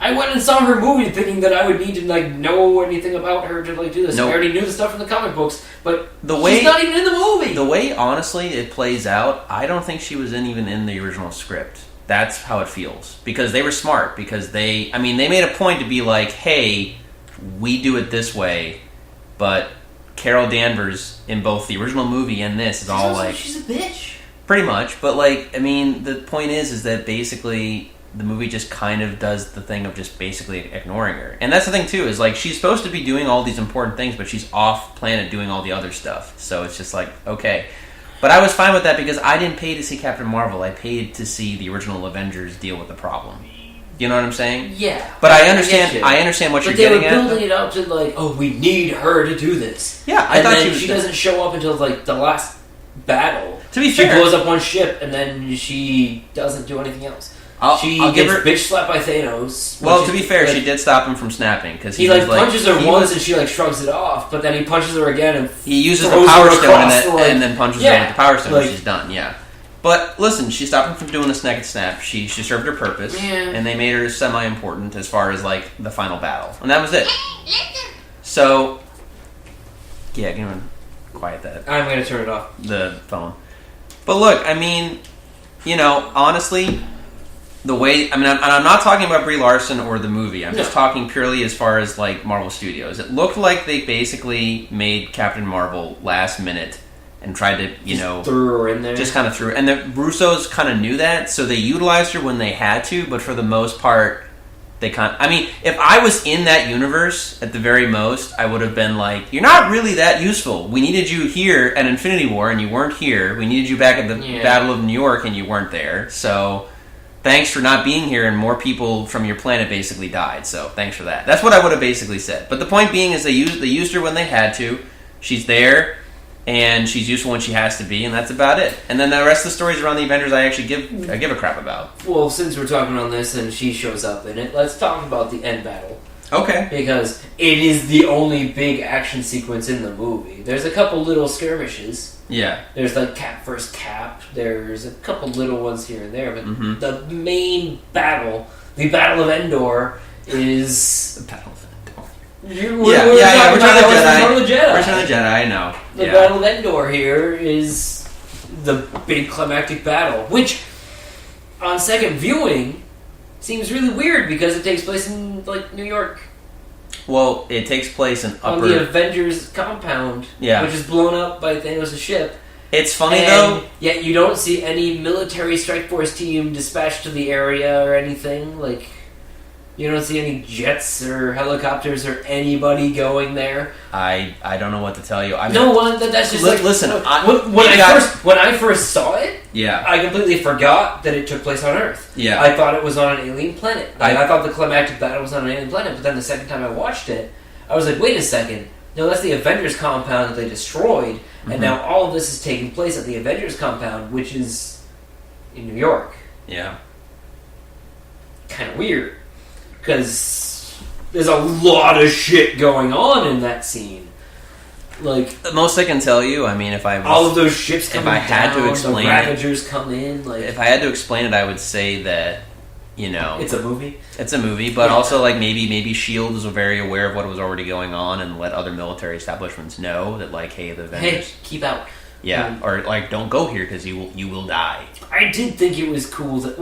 I went and saw her movie thinking that I would need to know anything about her to do this. Nope. I already knew the stuff from the comic books, but she's not even in the movie. The way, honestly, it plays out, I don't think she was even in the original script. That's how it feels. Because they were smart. Because they made a point to be like, hey, we do it this way, but Carol Danvers in both the original movie and this is all like... She's a bitch. Pretty much. But, the point is that basically the movie just kind of does the thing of just basically ignoring her. And that's the thing, too, is, she's supposed to be doing all these important things, but she's off planet doing all the other stuff. So it's just okay. But I was fine with that because I didn't pay to see Captain Marvel. I paid to see the original Avengers deal with the problem. You know what I'm saying? Yeah. But I understand what you're getting at. But they were building it up to we need her to do this. Yeah, I thought she doesn't show up until the last battle. To be fair, she blows up one ship and then she doesn't do anything else. She gets bitch slapped by Thanos. Well, to be fair, she did stop him from snapping because he punches her once and she shrugs it off, but then he punches her again and he uses the Power Stone and then punches her with the Power Stone. She's done. Yeah. But listen, she stopped him from doing a naked snap. She served her purpose, and they made her semi-important as far as the final battle, and that was it. So, yeah, give him quiet that. I'm gonna turn it off. The phone. But look, honestly, the way I'm not talking about Brie Larson or the movie. I'm just talking purely as far as Marvel Studios. It looked like they basically made Captain Marvel last minute. And tried to, just threw her in there. Just kind of threw her. And the Russos kind of knew that, so they utilized her when they had to, but for the most part, they if I was in that universe, at the very most, I would have been you're not really that useful. We needed you here at Infinity War, and you weren't here. We needed you back at the Battle of New York, and you weren't there. So, thanks for not being here, and more people from your planet basically died. So, thanks for that. That's what I would have basically said. But the point being is they used her when they had to. She's there. And she's useful when she has to be, and that's about it. And then the rest of the stories around the Avengers I actually give a crap about. Well, since we're talking on this and she shows up in it, let's talk about the end battle. Okay. Because it is the only big action sequence in the movie. There's a couple little skirmishes. Yeah. There's Cap vs. Cap. There's a couple little ones here and there. But the main battle, the Battle of Endor, is... The Battle of Endor. Return of the Jedi. Return of the Jedi, I know. The Battle of Endor here is the big climactic battle, which, on second viewing, seems really weird because it takes place in, New York. Well, it takes place in on the Avengers compound, which is blown up by Thanos' ship. It's funny, though. Yet you don't see any military strike force team dispatched to the area or anything, You don't see any jets or helicopters or anybody going there. I don't know what to tell you. That's just listen. When I first saw it, I completely forgot that it took place on Earth. Yeah, I thought it was on an alien planet. I thought the climactic battle was on an alien planet. But then the second time I watched it, I was like, wait a second. No, that's the Avengers compound that they destroyed, and now all of this is taking place at the Avengers compound, which is in New York. Yeah, kind of weird. Because there's a lot of shit going on in that scene. The most I can tell you, if I was... all of those ships coming down, to explain the Ravagers come in, If I had to explain it, I would say that, it's a movie? It's a movie, but also, maybe S.H.I.E.L.D. was very aware of what was already going on and let other military establishments know that, hey, the Avengers... Hey, keep out. Yeah, or, don't go here because you will die. I did think it was cool that...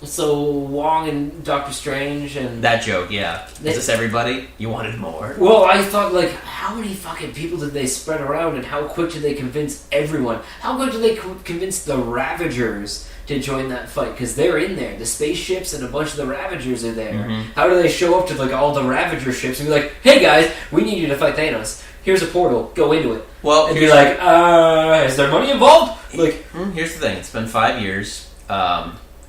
So Wong and Doctor Strange and... That joke, yeah. Is this everybody? You wanted more? Well, I thought, how many fucking people did they spread around and how quick did they convince everyone? How quick did they convince the Ravagers to join that fight? Because they're in there. The spaceships and a bunch of the Ravagers are there. Mm-hmm. How do they show up to, all the Ravager ships and be like, hey guys, we need you to fight Thanos. Here's a portal. Go into it. Well, and be like, is there money involved? Here's the thing. It's been 5 years.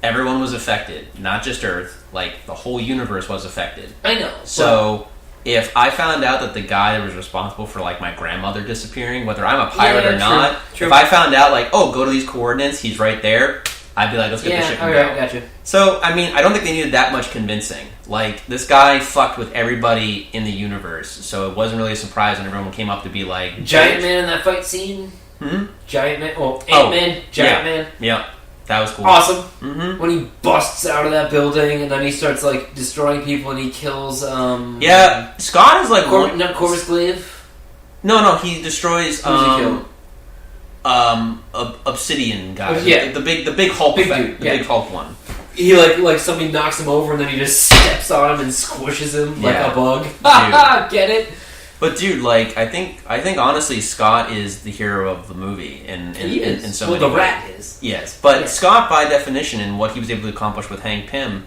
Everyone was affected, not just Earth. The whole universe was affected. I know. So, if I found out that the guy that was responsible for, my grandmother disappearing, whether I'm a pirate or not, true. If I found out, go to these coordinates, he's right there, I'd be like, let's get the ship and go. Yeah, gotcha. So, I don't think they needed that much convincing. This guy fucked with everybody in the universe, so it wasn't really a surprise when everyone came up to be like... Giant Man in that fight scene? Hmm? Giant Man? Ant-Man? Giant Man? Yeah. That was cool. Awesome. Mm-hmm. When he busts out of that building and then he starts like destroying people and he kills. Yeah, Scott is like not Corvus Glaive. No, he destroys. Who's he kill? Obsidian guy. Yeah. The big Hulk. Big Hulk one. He like somebody knocks him over and then he just steps on him and squishes him like a bug. Get it? But dude, like I think honestly, Scott is the hero of the movie, in so many the ways. rat is. Yes, but Scott, by definition, and what he was able to accomplish with Hank Pym,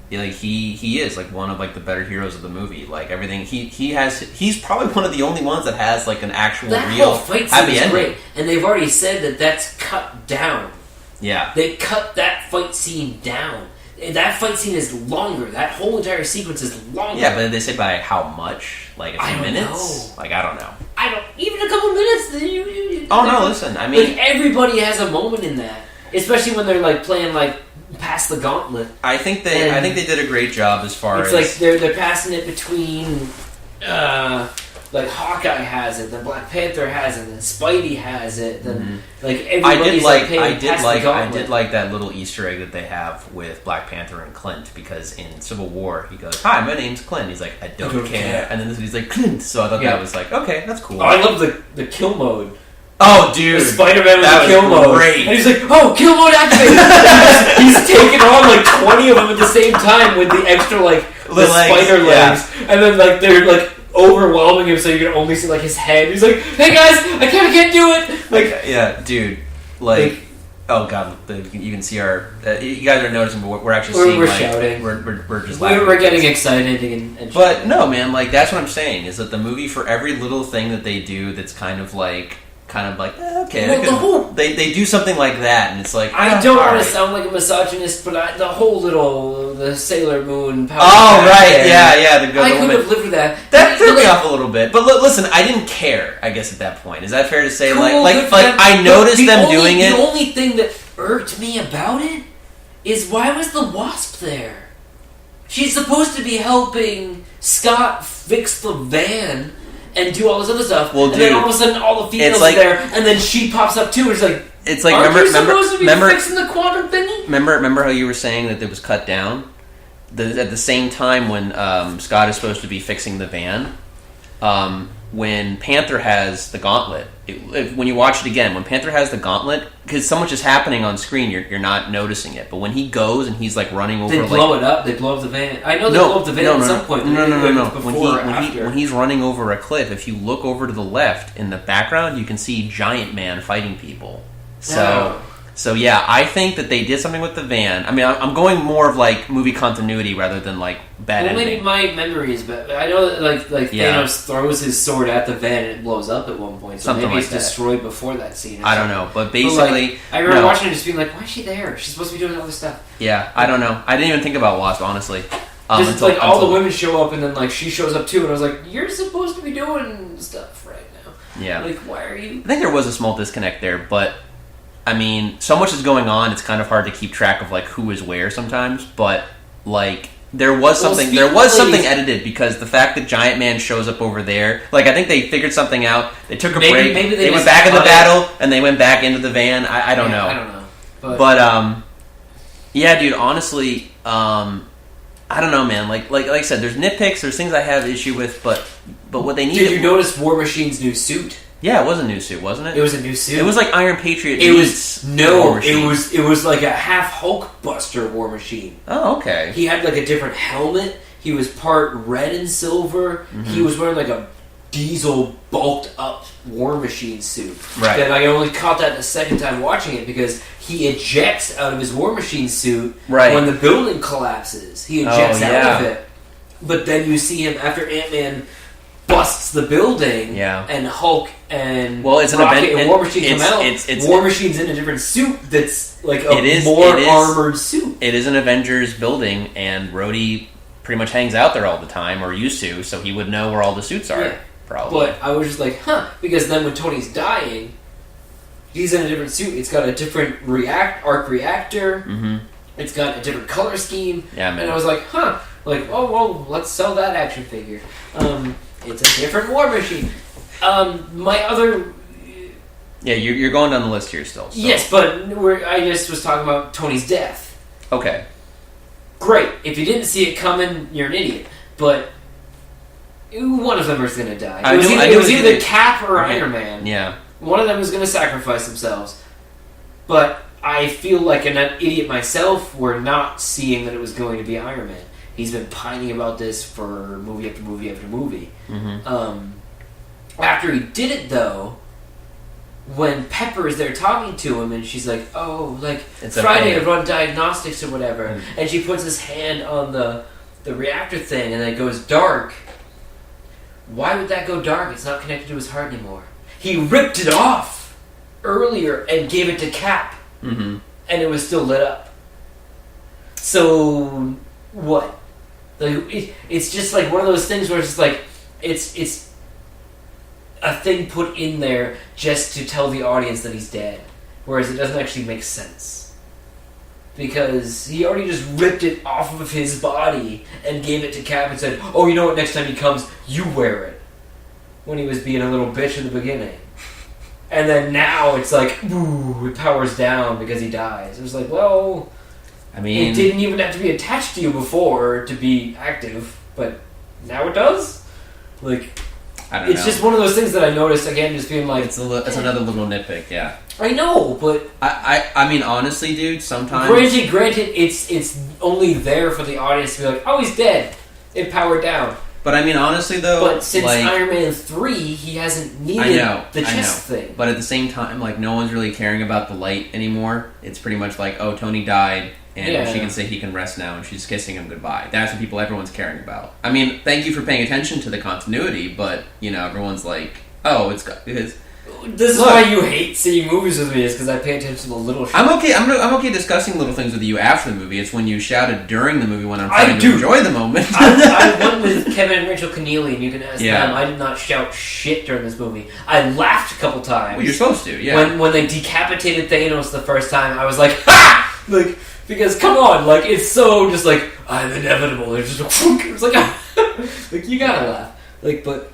like he is like one of like the better heroes of the movie. Like everything he's probably one of the only ones that has like an actual real whole fight happy scene is ending. great, and they've already said that that's cut down. Yeah, they cut that fight scene down. That fight scene is longer. That whole entire sequence is longer. Yeah, but they say by how much? Like a few minutes? Know. Like I don't know. Even a couple minutes. Listen. I mean, like everybody has a moment in that, especially when they're like playing like pass the gauntlet. I think they did a great job as far as it's like they're passing it between. Like Hawkeye has it, then Black Panther has it, then Spidey has it, then like everybody's I did like that little Easter egg that they have with Black Panther and Clint, because in Civil War he goes, "Hi, my name's Clint." He's like, "I don't care," and then he's like, "Clint." So I thought that was like, okay, that's cool. Oh, I love the kill mode. Oh, dude, Spider-Man with the kill mode, great. And he's like, "Oh, kill mode activated!" he's taking on like 20 of them at the same time with the extra like the spider legs, and then like they're like overwhelming him, so you can only see like his head. He's like, "Hey guys, I can't do it." Like, yeah, dude, like, oh god, you can see our. You guys are noticing, but we're actually seeing. We're like, shouting. We're just. We're getting excited and but no, man, like that's what I'm saying is that the movie, for every little thing that they do, that's kind of like. Okay. Well, they do something like that, and it's like I don't want to sound like a misogynist, but the Sailor Moon power. Oh right, yeah. I could have lived with that. That threw me off a little bit, but listen, I didn't care. I guess at that point, is that fair to say? Cool, I noticed them doing it. The only thing that irked me about it is why was the Wasp there? She's supposed to be helping Scott fix the van. And do all this other stuff, and then all of a sudden, all the females are there, and then she pops up too. It's like, aren't you supposed to be fixing the quantum thingy? Remember how you were saying that it was cut down? At the same time, when Scott is supposed to be fixing the van, when Panther has the gauntlet, when you watch it again, when Panther has the gauntlet, because so much is happening on screen, you're not noticing it. But when he goes and he's like running over, they blow it up. They blow up the van. I know they blow up the van at some point. No. Before When he's running over a cliff, if you look over to the left in the background, you can see Giant Man fighting people. So yeah, I think that they did something with the van. I mean, I'm going more of like movie continuity rather than like bad editing. Maybe my memory is bad. I know that like Thanos throws his sword at the van and it blows up at one point. So something maybe like it's destroyed before that scene. I don't know, but basically, I remember watching it just being like, why is she there? She's supposed to be doing other stuff. Yeah, I don't know. I didn't even think about Wasp, honestly. Just all the women show up and then like she shows up too, and I was like, you're supposed to be doing stuff right now. Yeah. Like, why are you? I think there was a small disconnect there, but. I mean, so much is going on. It's kind of hard to keep track of like who is where sometimes. But like, there was something edited, because the fact that Giant Man shows up over there, like I think they figured something out. They took a break. Maybe they went back in the battle and they went back into the van. I don't know. I don't know. But yeah, dude. Honestly, I don't know, man. Like I said, there's nitpicks. There's things I have issue with, but what they need. Did you notice War Machine's new suit? Yeah, it was a new suit, wasn't it? It was a new suit. It was like Iron Patriot. It was like a half Hulk Buster War Machine. Oh, okay. He had like a different helmet. He was part red and silver. Mm-hmm. He was wearing like a diesel bulked up War Machine suit. Right. And I only caught that the second time watching it, because he ejects out of his War Machine suit when the building collapses. He ejects out of it. But then you see him after Ant-Man busts the building, and Hulk and Rocket and War Machine come out. War Machine's in a different suit that's like a more armored suit. It is an Avengers building, and Rhodey pretty much hangs out there all the time, or used to, so he would know where all the suits are. Yeah. Probably. But I was just like, because then when Tony's dying, he's in a different suit. It's got a different arc reactor. Mm-hmm. It's got a different color scheme. Yeah, man. And I was like, like, oh, well, let's sell that action figure. It's a different War Machine. My other Yeah, you're going down the list here still. So. Yes, but I just was talking about Tony's death. Okay. Great. If you didn't see it coming, you're an idiot. But one of them was going to die. It was either Cap or Iron Man. Yeah. One of them was going to sacrifice themselves. But I feel like an idiot myself were not seeing that it was going to be Iron Man. He's been pining about this for movie after movie after movie. Mm-hmm. After he did it, though, when Pepper is there talking to him, and she's like, "Oh, like it's Friday, I run diagnostics or whatever," and she puts his hand on the reactor thing, and it goes dark. Why would that go dark? It's not connected to his heart anymore. He ripped it off earlier and gave it to Cap, and it was still lit up. So what? Like, it's just like one of those things where it's just like it's a thing put in there just to tell the audience that he's dead, whereas it doesn't actually make sense because he already just ripped it off of his body and gave it to Cap and said, "Oh, you know what? Next time he comes, you wear it." When he was being a little bitch in the beginning, and then now it's like, ooh, it powers down because he dies. It was like, well. I mean, it didn't even have to be attached to you before to be active, but now it does. Like, I don't know. It's just one of those things that I noticed again, just being like, it's another little nitpick, yeah. I know, but I mean, honestly, dude, sometimes. Granted, it's only there for the audience to be like, oh, he's dead. It powered down. But I mean, honestly, though, but since Iron Man 3, he hasn't needed the chest thing. But at the same time, like, no one's really caring about the light anymore. It's pretty much like, oh, Tony died. And she can say he can rest now, and she's kissing him goodbye. That's what everyone's caring about. I mean, thank you for paying attention to the continuity, but, you know, everyone's like, oh, it's... This is why you hate seeing movies with me, is because I pay attention to the little shit. I'm okay discussing little things with you after the movie. It's when you shouted during the movie when I'm trying to enjoy the moment. I went with Kevin and Rachel Keneally, and you can ask them. I did not shout shit during this movie. I laughed a couple times. Well, you're supposed to, yeah. When they decapitated Thanos the first time, I was like, ha! Like... Because, come on, like, it's so just like, I'm inevitable. There's just a it's like, like, you gotta laugh. Like, but,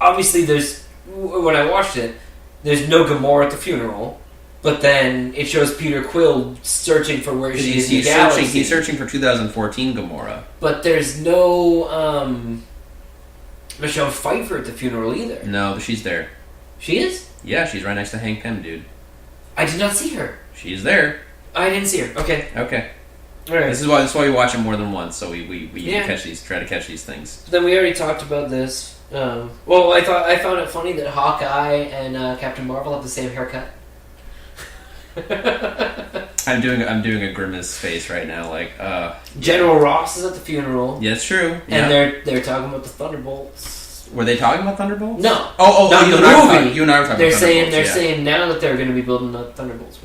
obviously when I watched it, there's no Gamora at the funeral, but then it shows Peter Quill searching for where she is in the galaxy. He's searching for 2014 Gamora. But there's no, Michelle Pfeiffer at the funeral either. No, she's there. She is? Yeah, she's right next to Hank Pym, dude. I did not see her. She's there. I didn't see her. Okay. All right. This is why we watch it more than once, so we try to catch these things. Then we already talked about this. Well, I found it funny that Hawkeye and Captain Marvel have the same haircut. I'm doing a grimace face right now, like. General Ross is at the funeral. Yeah, it's true. And they're talking about the Thunderbolts. Were they talking about Thunderbolts? No. Not you and I were talking about They're Thunderbolts. saying now that they're going to be building the Thunderbolts.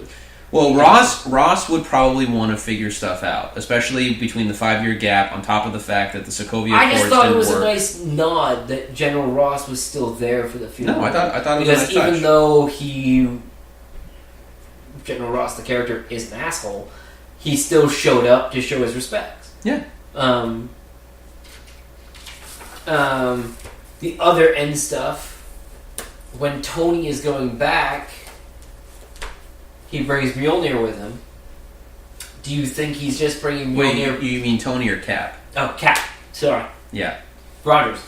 Well, Ross would probably want to figure stuff out, especially between the 5-year gap, on top of the fact that the Sokovia Accords didn't work. I just thought it was a nice nod that General Ross was still there for the funeral. No, I thought it was because a nice touch. Even though General Ross, the character, is an asshole, he still showed up to show his respects. Yeah. The other end stuff, when Tony is going back, he brings Mjolnir with him. Do you think he's just bringing Mjolnir... Wait, you mean Tony or Cap? Oh, Cap. Sorry. Yeah. Rogers.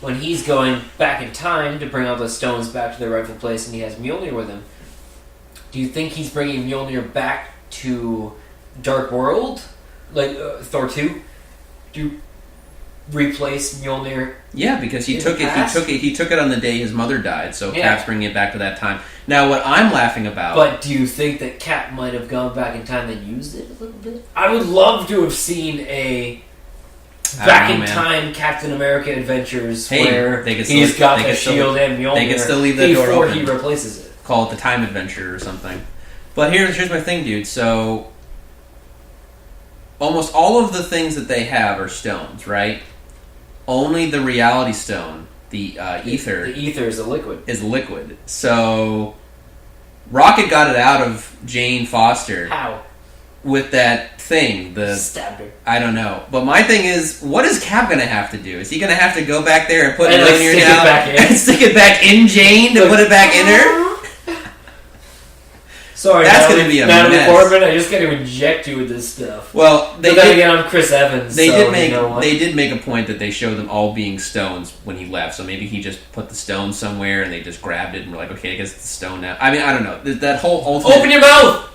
When he's going back in time to bring all the stones back to their rightful place and he has Mjolnir with him, do you think he's bringing Mjolnir back to Dark World? Like Thor 2? To replace Mjolnir? Yeah, because he took it on the day his mother died, so Cap's bringing it back to that time. Now, what I'm laughing about... But do you think that Cap might have gone back in time and used it a little bit? I would love to have seen a back-in-time Captain America Adventures where he's got the shield and Mjolnir they can still leave that door open. Before he replaces it. Call it the Time Adventure or something. But here's my thing, dude. So, almost all of the things that they have are stones, right? Only the Reality Stone, the ether... The ether is a liquid. Is liquid. So, Rocket got it out of Jane Foster. How? With that thing. Stabbed her. I don't know. But my thing is, what is Cap going to have to do? Is he going to have to go back there and put Mjolnir down and stick it back in Jane to put it back in her? Sorry, that's going to be a Natalie mess. Portman, I just got to inject you with this stuff. Well, they did again on Chris Evans. They did make a point that they showed them all being stones when he left. So maybe he just put the stone somewhere and they just grabbed it and were like, okay, I guess it's the stone now. I mean, I don't know. That whole alternate, open your mouth.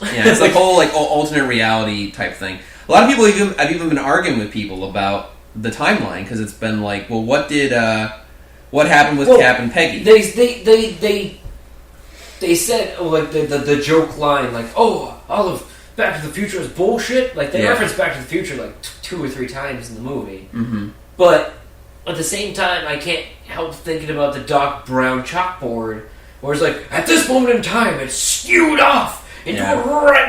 Yeah, it's like whole alternate reality type thing. A lot of people have even been arguing with people about the timeline because it's been like, well, what happened with Cap and Peggy? They said, like, the joke line, like, oh, all of Back to the Future is bullshit. Like, they reference Back to the Future, like, 2 or 3 times in the movie. Mm-hmm. But, at the same time, I can't help thinking about the Doc Brown chalkboard, where it's like, at this moment in time, it's skewed off into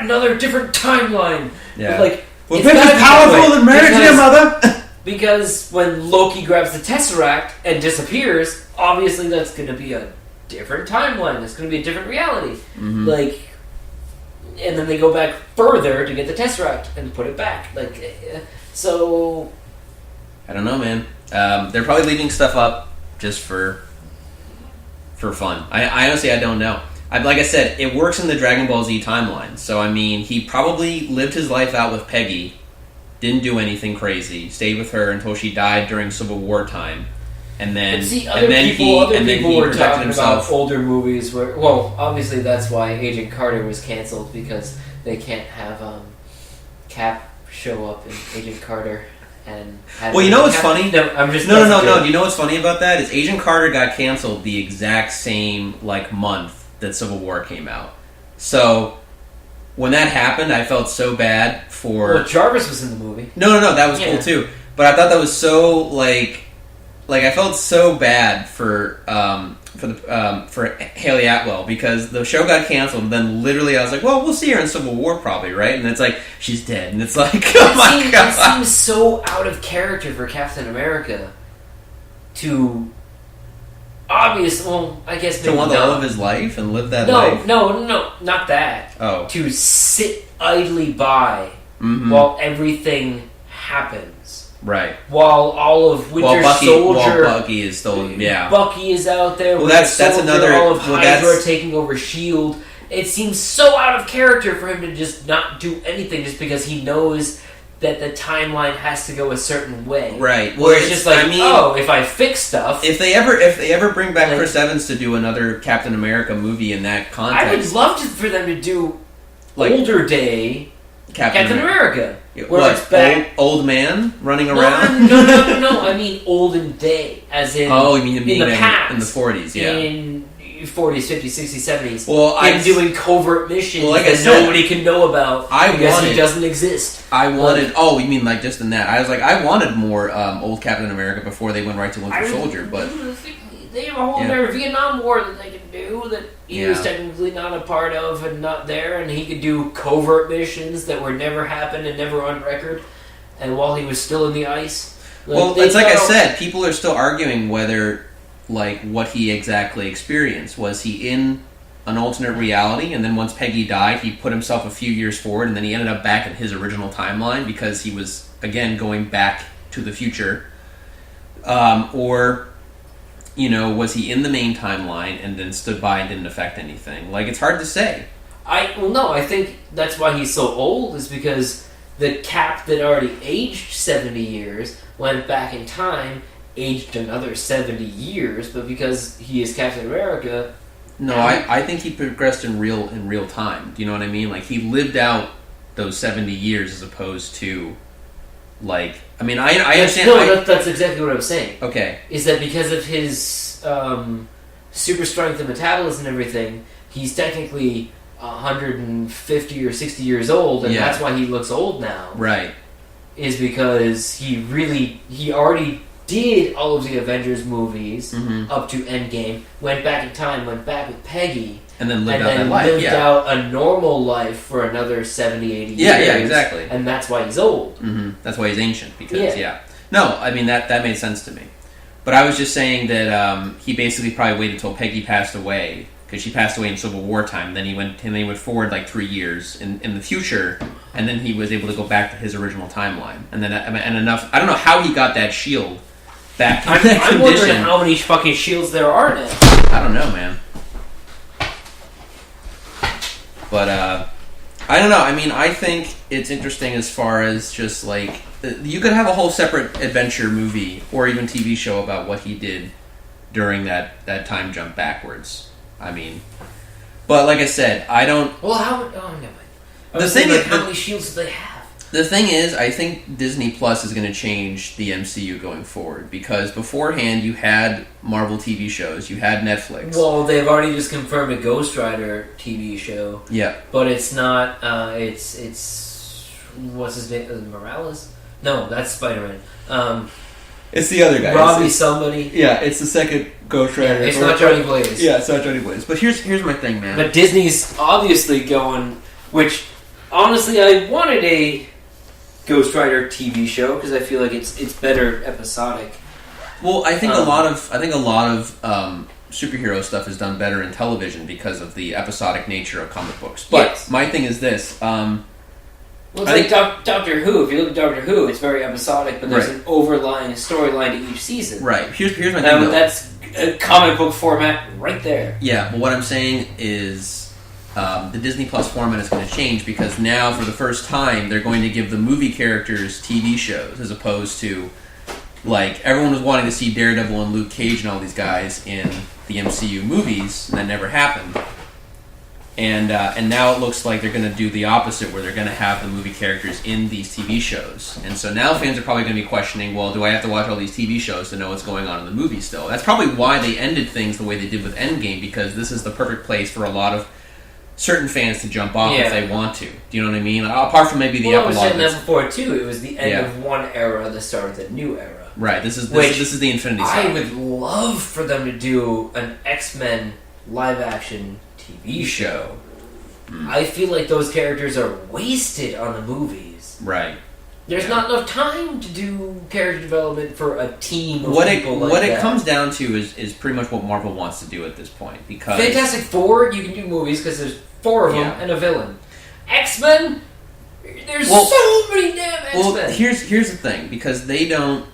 another different timeline. Yeah. Like, well, it's powerful than marriage to your mother. Because when Loki grabs the Tesseract and disappears, obviously that's going to be a different timeline. It's going to be a different reality. Mm-hmm. Like, and then they go back further to get the Tesseract and put it back. Like, so I don't know, man. They're probably leaving stuff up just for fun. I honestly, I don't know. Like I said, it works in the Dragon Ball Z timeline. So I mean, he probably lived his life out with Peggy, didn't do anything crazy, stayed with her until she died during Civil War time. And then, other people were talking about older movies where, well, obviously that's why Agent Carter was canceled, because they can't have Cap show up in Agent Carter and have. Well, you know what's funny? No. Do you know what's funny about that is Agent Carter got canceled the exact same month that Civil War came out. So when that happened, I felt so bad for. Well, Jarvis was in the movie. No, that was cool too. But I thought that was so I felt so bad for Haley Atwell because the show got canceled. And then literally, I was like, "Well, we'll see her in Civil War, probably, right?" And it's like she's dead, and it's like, "Oh my god!" It seems so out of character for Captain America to obviously. Well, I guess maybe to want to live his life and live that life. No, not that. Oh, to sit idly by while everything happens. Right. While all of Winter Soldier... While Bucky is still... Yeah. Bucky is out there. Well, that's another... All of Hydra taking over S.H.I.E.L.D. It seems so out of character for him to just not do anything just because he knows that the timeline has to go a certain way. Right. Well, it's just like, if I fix stuff... If they ever bring back Chris Evans to do another Captain America movie in that context... I would love for them to do older day Captain America. Where it's back, old man running around? No. I mean olden day, as in you mean him in the past, in the 40s, yeah, in 40s, 50s, 60s, 70s. Well, I'm doing covert missions that nobody can know about because he doesn't exist. I wanted. You mean just in that? I was like, I wanted more old Captain America before they went right to Winter Soldier, but they have a whole entire Vietnam War that they can do that he was technically not a part of and not there, and he could do covert missions that were never happened and never on record, and while he was still in the ice. It's like I said, people are still arguing whether, what he exactly experienced. Was he in an alternate reality, and then once Peggy died, he put himself a few years forward, and then he ended up back in his original timeline because he was, again, going back to the future? Or... was he in the main timeline and then stood by and didn't affect anything? It's hard to say. I think that's why he's so old, is because the Cap that already aged 70 years went back in time, aged another 70 years, but because he is Captain America... No, I think he progressed in real time. Do you know what I mean? He lived out those 70 years as opposed to... I understand... No, that's exactly what I was saying. Okay. Is that because of his super strength and metabolism and everything, he's technically 150 or 60 years old, and that's why he looks old now. Right. Is because he already did all of the Avengers movies up to Endgame, went back in time, went back with Peggy... And then lived out that life. Lived out a normal life for another 70, 80 years. Yeah, exactly. And that's why he's old. Mm-hmm. That's why he's ancient. Because, No, I mean, that made sense to me. But I was just saying that he basically probably waited until Peggy passed away, because she passed away in Civil War time. Then he went forward 3 years in the future and then he was able to go back to his original timeline, and then and enough. I don't know how he got that shield back. I'm wondering how many fucking shields there are now. I don't know, man. But I don't know. I mean, I think it's interesting as far as just like you could have a whole separate adventure movie or even TV show about what he did during that time jump backwards. I mean, but like I said, I don't. Well, how? Oh, never mind. The thing is, how many shields do they have? The thing is, I think Disney Plus is going to change the MCU going forward because beforehand you had Marvel TV shows, you had Netflix. Well, they've already just confirmed a Ghost Rider TV show. Yeah, but it's not. It's what's his name? Morales? No, that's Spider-Man. It's the other guy. Robbie somebody. Yeah, it's the second Ghost Rider. Yeah, it's not Johnny Blaze. Yeah, it's not Johnny Blaze. But here's my thing, man. But Disney's obviously going, which honestly I wanted a Ghost Rider TV show because I feel like it's better episodic. Well, I think a lot of superhero stuff is done better in television because of the episodic nature of comic books. But yes. My thing is this. Well, it's like Doctor Who. If you look at Doctor Who, it's very episodic, but there's an overlying storyline to each season. Right. Here's my thing, though. That's a comic book format right there. Yeah, but what I'm saying is the Disney Plus format is going to change because now, for the first time, they're going to give the movie characters TV shows as opposed to, like, everyone was wanting to see Daredevil and Luke Cage and all these guys in the MCU movies, and that never happened. And now it looks like they're going to do the opposite, where they're going to have the movie characters in these TV shows. And so now fans are probably going to be questioning, well, do I have to watch all these TV shows to know what's going on in the movie still? That's probably why they ended things the way they did with Endgame, because this is the perfect place for a lot of certain fans to jump off if they want to. Do you know what I mean? Apart from maybe the epilogue. I was saying that before, too. It was the end of one era, the start of the new era. Right. This is the Infinity Saga. I would love for them to do an X-Men live-action TV show. I feel like those characters are wasted on the movies. Right. There's not enough time to do character development for a team of people like that. What it comes down to is pretty much what Marvel wants to do at this point. Because Fantastic Four, you can do movies because there's 4 of them and a villain. X-Men, there's so many damn X-Men. Well, here's the thing, because they don't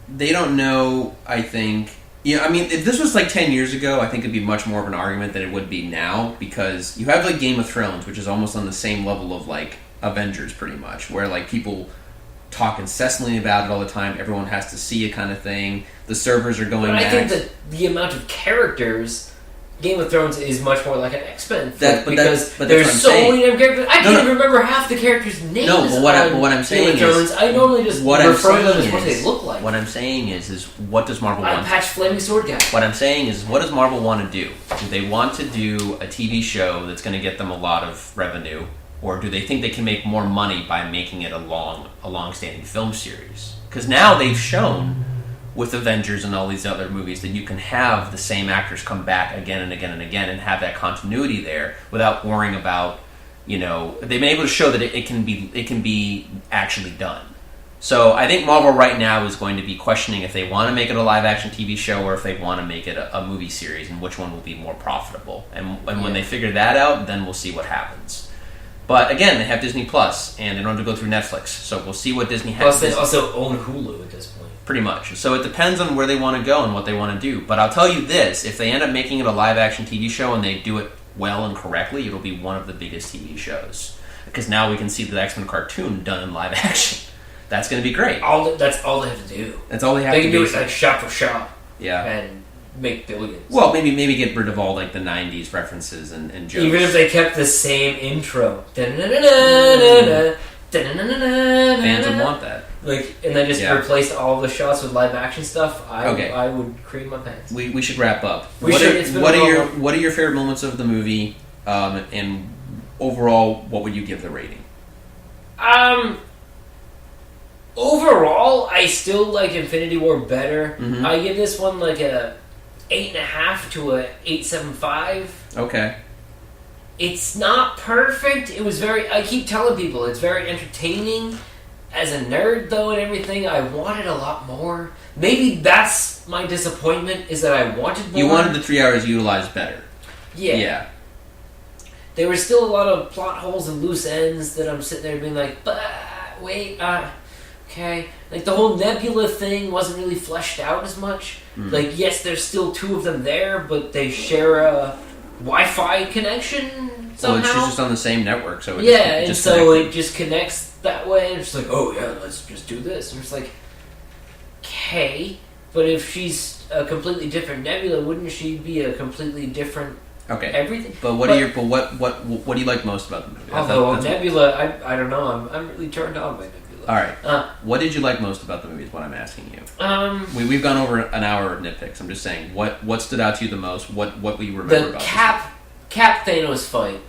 know, I think. Yeah, I mean, if this was like 10 years ago, I think it'd be much more of an argument than it would be now, because you have like Game of Thrones, which is almost on the same level of like Avengers, pretty much, where like people talk incessantly about it all the time. Everyone has to see it, kind of thing. The servers are going. But I think that the amount of characters, Game of Thrones is much more like an X-Men because there's so many damn characters. I can't even remember half the characters' names. No, but what I'm saying is, I normally just refer to them as what they look like. What I'm saying is what does Marvel want? Patch Flaming Sword guy. What I'm saying is, what does Marvel want to do? Do they want to do a TV show that's going to get them a lot of revenue, or do they think they can make more money by making it a long-standing film series? Because now they've shown with Avengers and all these other movies that you can have the same actors come back again and again and again and have that continuity there without worrying about, they've been able to show that it can be actually done. So I think Marvel right now is going to be questioning if they want to make it a live action TV show or if they want to make it a movie series, and which one will be more profitable. And when they figure that out, then we'll see what happens. But again, they have Disney Plus, and they don't have to go through Netflix, so we'll see what Disney has. Plus, they also own Hulu at this point. Pretty much. So it depends on where they want to go and what they want to do. But I'll tell you this, if they end up making it a live-action TV show and they do it well and correctly, it'll be one of the biggest TV shows. Because now we can see the X-Men cartoon done in live action. That's going to be great. That's all they have to do. That's all they have to do. They can do it like shot for shot. Yeah. And make billions. Well, maybe get rid of all like the 90s references and jokes. Even if they kept the same intro. Fans would want that. And then just replaced all the shots with live action stuff. I would cream my pants. We should wrap up. What are your favorite moments of the movie? And overall, what would you give the rating? Overall, I still like Infinity War better. Mm-hmm. I give this one like a 8.5 to a 8.75. Okay. It's not perfect. I keep telling people it's very entertaining. As a nerd, though, and everything, I wanted a lot more. Maybe that's my disappointment, is that I wanted more. You wanted the 3 hours utilized better. Yeah. there were still a lot of plot holes and loose ends that I'm sitting there being like, but wait, okay. Like, the whole Nebula thing wasn't really fleshed out as much. Like, yes, there's still two of them there, but they share a Wi-Fi connection somehow. Well, she's just on the same network, so it just connects that way. And it's like, oh yeah, let's just do this. And it's like, okay, but if she's a completely different Nebula, wouldn't she be a completely different everything? But what do you like most about the movie? Although Nebula, I don't know. I'm really turned on by Nebula. All right. What did you like most about the movie? Is what I'm asking you. We've gone over an hour of nitpicks. I'm just saying, what stood out to you the most? What will you remember about Cap Thanos fight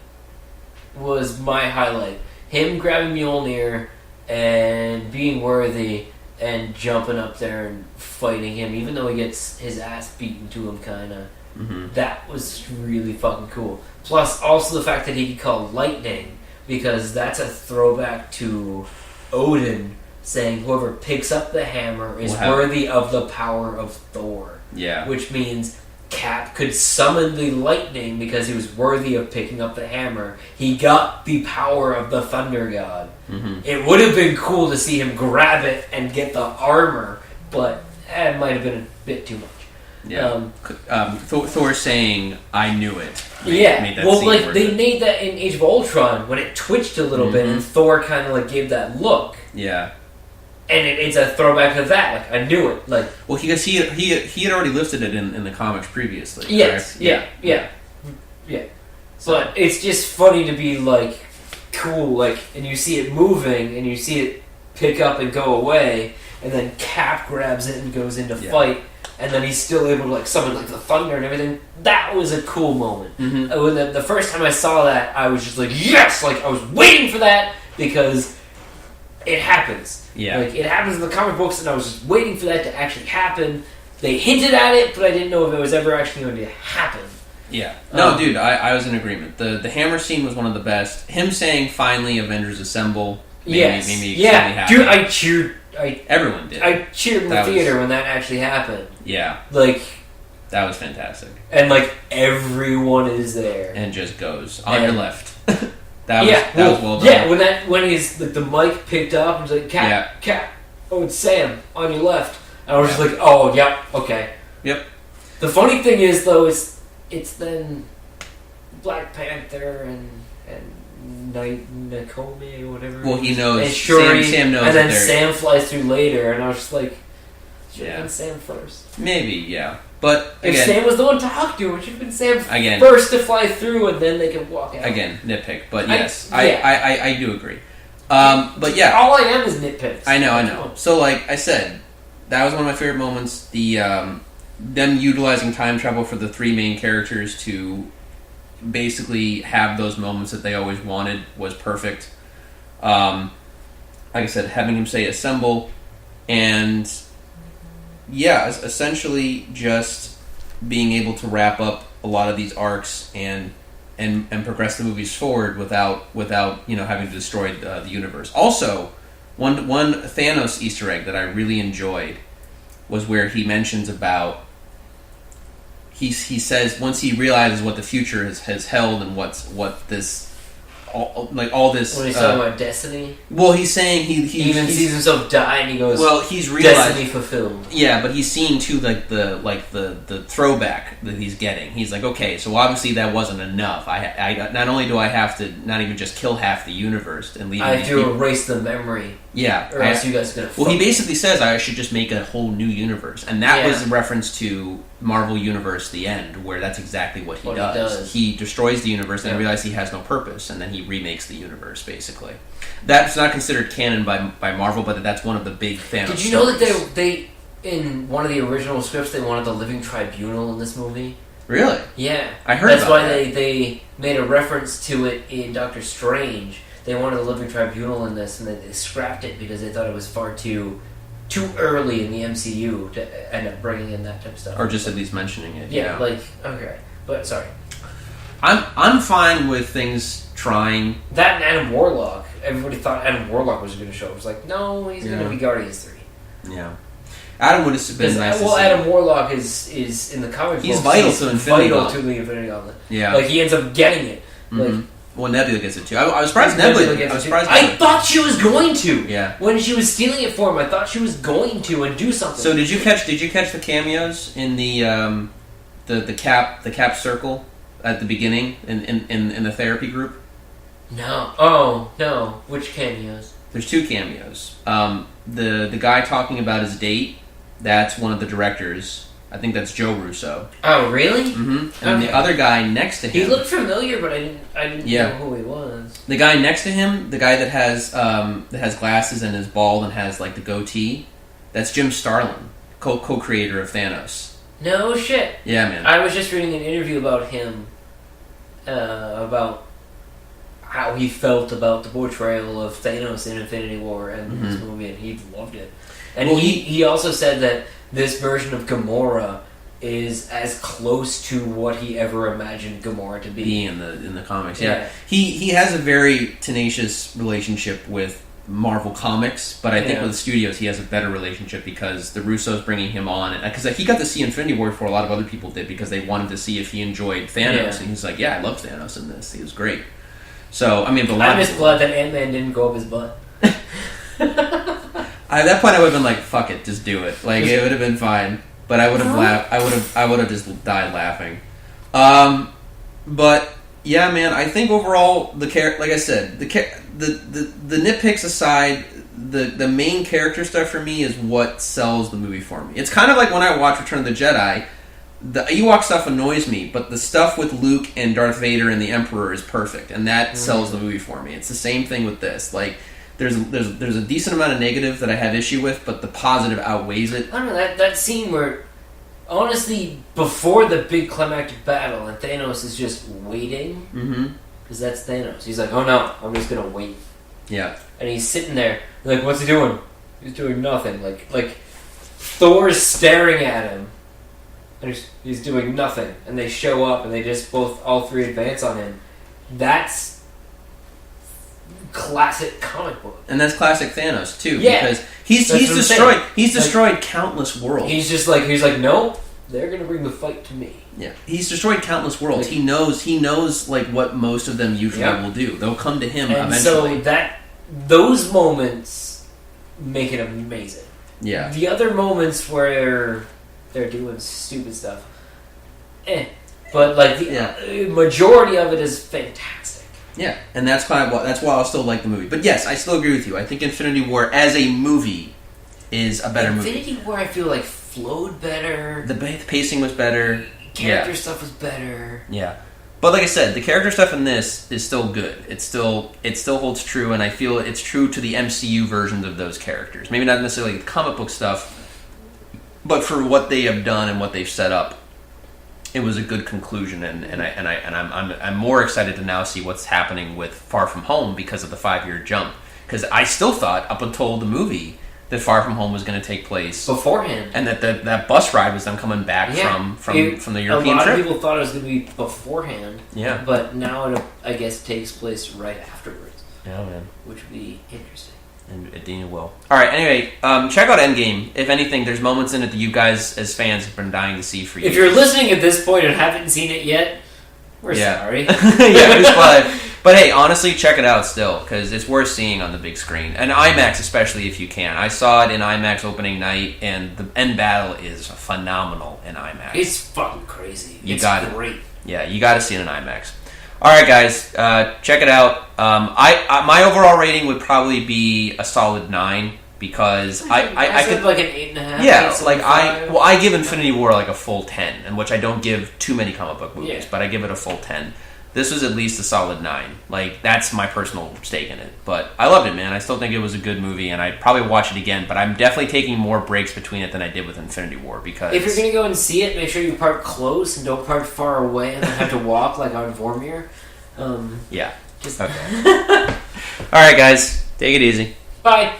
was my highlight. Him grabbing Mjolnir and being worthy and jumping up there and fighting him, even though he gets his ass beaten to him, kind of. Mm-hmm. That was really fucking cool. Plus, also the fact that he could call lightning, because that's a throwback to Odin saying whoever picks up the hammer is worthy of the power of Thor. Yeah. Which means Cap could summon the lightning because he was worthy of picking up the hammer. He got the power of the thunder god. Mm-hmm. It would have been cool to see him grab it and get the armor, but it might have been a bit too much. Yeah. Thor saying, "I knew it." Made that they made that in Age of Ultron when it twitched a little bit, and Thor kind of like gave that look. Yeah. And it's a throwback to that. Like, I knew it. Like, well, because he had already listed it in the comics previously. Yes. Right? Yeah. But it's just funny to be like cool, like, and you see it moving, and you see it pick up and go away, and then Cap grabs it and goes into fight. And then he's still able to like summon like the thunder and everything. That was a cool moment. Mm-hmm. When the first time I saw that, I was just like, yes! Like, I was waiting for that because it happens. Yeah. Like, it happens in the comic books, and I was just waiting for that to actually happen. They hinted at it, but I didn't know if it was ever actually going to happen. Yeah. No, dude, I was in agreement. The hammer scene was one of the best. Him saying, finally, Avengers Assemble made me extremely happy. Dude, I cheered. Everyone did. I cheered in the theater when that actually happened. Yeah. Like, that was fantastic. And like everyone is there. And just goes on your left. that was well done. Yeah, when he's like the mic picked up and he's like, Cap, oh, it's Sam on your left. And I was just like, oh yep, okay. Yep. The funny thing is though, it's then Black Panther and Nakome or whatever. Well, he knows. And Shuri, Sam knows. And then Sam flies through later, and I was just like, should have been Sam first. Maybe, yeah. But if again, Sam was the one to talk to, it should have been Sam first to fly through, and then they could walk out. Again, nitpick, but yes, I do agree. But yeah, all I am is nitpicks. I know. So, like I said, that was one of my favorite moments. The them utilizing time travel for the three main characters to basically have those moments that they always wanted was perfect. Like I said, having him say assemble, and essentially just being able to wrap up a lot of these arcs and progress the movies forward without having to destroy the universe. Also, one Thanos Easter egg that I really enjoyed was where he mentions about he says once he realizes what the future has held and what this all this. When he's talking about destiny. Well, he's saying he even sees himself die, and he goes, well, he's realized destiny fulfilled. Yeah, but he's seeing too the throwback that he's getting. He's like, okay, so obviously that wasn't enough. I not only do I have to not even just kill half the universe and leave. I have to erase the memory. Yeah, or else you guys are gonna. Well, he basically says I should just make a whole new universe, and that was a reference to Marvel Universe: The End, where that's exactly what he does. He destroys the universe and realizes he has no purpose, and then he remakes the universe. Basically, that's not considered canon by Marvel, but that's one of the big Thanos. Did you know that they in one of the original scripts they wanted the Living Tribunal in this movie? Really? Yeah, I heard. That's about why that. they made a reference to it in Doctor Strange. They wanted a Living Tribunal in this, and they scrapped it because they thought it was far too early in the MCU to end up bringing in that type of stuff. Or just at least mentioning it. Yeah, okay. But, sorry. I'm fine with things trying. That and Adam Warlock. Everybody thought Adam Warlock was going to show up. It was like, no, he's going to be Guardians 3. Yeah. Adam would have been nice to see. Adam Warlock is in the comic books. He's vital to Infinity Vital to the Infinity Gauntlet. Yeah. Like, he ends up getting it. Mm-hmm. Like, Well, Nebula gets it too. I was surprised Nebula gets it too. I thought she was going to. Yeah. When she was stealing it for him, I thought she was going to and do something. So did you catch the cameos in the cap circle at the beginning in the therapy group? No. Oh no. Which cameos? There's 2 cameos. The guy talking about his date. That's one of the directors. I think that's Joe Russo. Oh, really? Mm-hmm. And the other guy next to him. He looked familiar, but I didn't know who he was. The guy next to him, the guy that has glasses and is bald and has like the goatee, that's Jim Starlin, co-creator of Thanos. No shit. Yeah, man. I was just reading an interview about him, about how he felt about the portrayal of Thanos in Infinity War and this movie, and he loved it. And he also said that this version of Gamora is as close to what he ever imagined Gamora to be in the comics. Yeah. He has a very tenacious relationship with Marvel Comics, but I think with the studios he has a better relationship because the Russos bringing him on, because he got to see Infinity War before a lot of other people did because they wanted to see if he enjoyed Thanos, and he's like, yeah, I love Thanos in this. He was great. So I mean, I'm just glad that Ant-Man didn't go up his butt. At that point, I would have been like, "Fuck it, just do it." Like it would have been fine, but I would have laughed. I would have just died laughing. But yeah, man, I think overall like I said, the nitpicks aside, the main character stuff for me is what sells the movie for me. It's kind of like when I watch Return of the Jedi. The Ewok stuff annoys me, but the stuff with Luke and Darth Vader and the Emperor is perfect, and that sells the movie for me. It's the same thing with this, like. There's a decent amount of negative that I have issue with, but the positive outweighs it. I don't know, that scene where, honestly, before the big climactic battle, and Thanos is just waiting, because that's Thanos. He's like, oh no, I'm just gonna wait. Yeah. And he's sitting there, like, what's he doing? He's doing nothing. Like Thor's staring at him, and he's doing nothing. And they show up, and they just all 3 advance on him. That's classic comic book, and that's classic Thanos too. Yeah, because he's destroyed countless worlds. He's like, no, they're gonna bring the fight to me. Yeah, he's destroyed countless worlds. Like, he knows like what most of them usually will do. They'll come to him and eventually. So those moments make it amazing. Yeah. The other moments where they're doing stupid stuff, but like the majority of it is fantastic. Yeah, and that's why I still like the movie. But yes, I still agree with you. I think Infinity War as a movie is a better movie. Infinity War, I feel like, flowed better. The pacing was better. Character stuff was better. Yeah. But like I said, the character stuff in this is still good. It still holds true, and I feel it's true to the MCU versions of those characters. Maybe not necessarily the comic book stuff, but for what they have done and what they've set up, it was a good conclusion, and I'm more excited to now see what's happening with Far From Home because of the 5-year jump. Because I still thought up until the movie that Far From Home was going to take place beforehand, and that bus ride was them coming back from the European trip. A lot of people thought it was going to be beforehand. Yeah, but now it, I guess, takes place right afterwards. Yeah, man, which would be interesting. And it will. All right. Anyway, check out Endgame. If anything, there's moments in it that you guys, as fans, have been dying to see for years. If you're listening at this point and haven't seen it yet, we're sorry. But hey, honestly, check it out still because it's worth seeing on the big screen and IMAX, especially if you can. I saw it in IMAX opening night, and the end battle is phenomenal in IMAX. It's fucking crazy. It's great. Yeah, you got to see it in IMAX. All right, guys, check it out. My overall rating would probably be a solid 9 because I could like an 8.5. Yeah, like I give Infinity War like a full 10, and which I don't give too many comic book movies, but I give it a full 10. This was at least a solid 9. Like that's my personal stake in it. But I loved it, man. I still think it was a good movie, and I'd probably watch it again. But I'm definitely taking more breaks between it than I did with Infinity War because if you're gonna go and see it, make sure you park close and don't park far away and then have to walk like on Vormir. Yeah. Just okay. All right, guys, take it easy. Bye.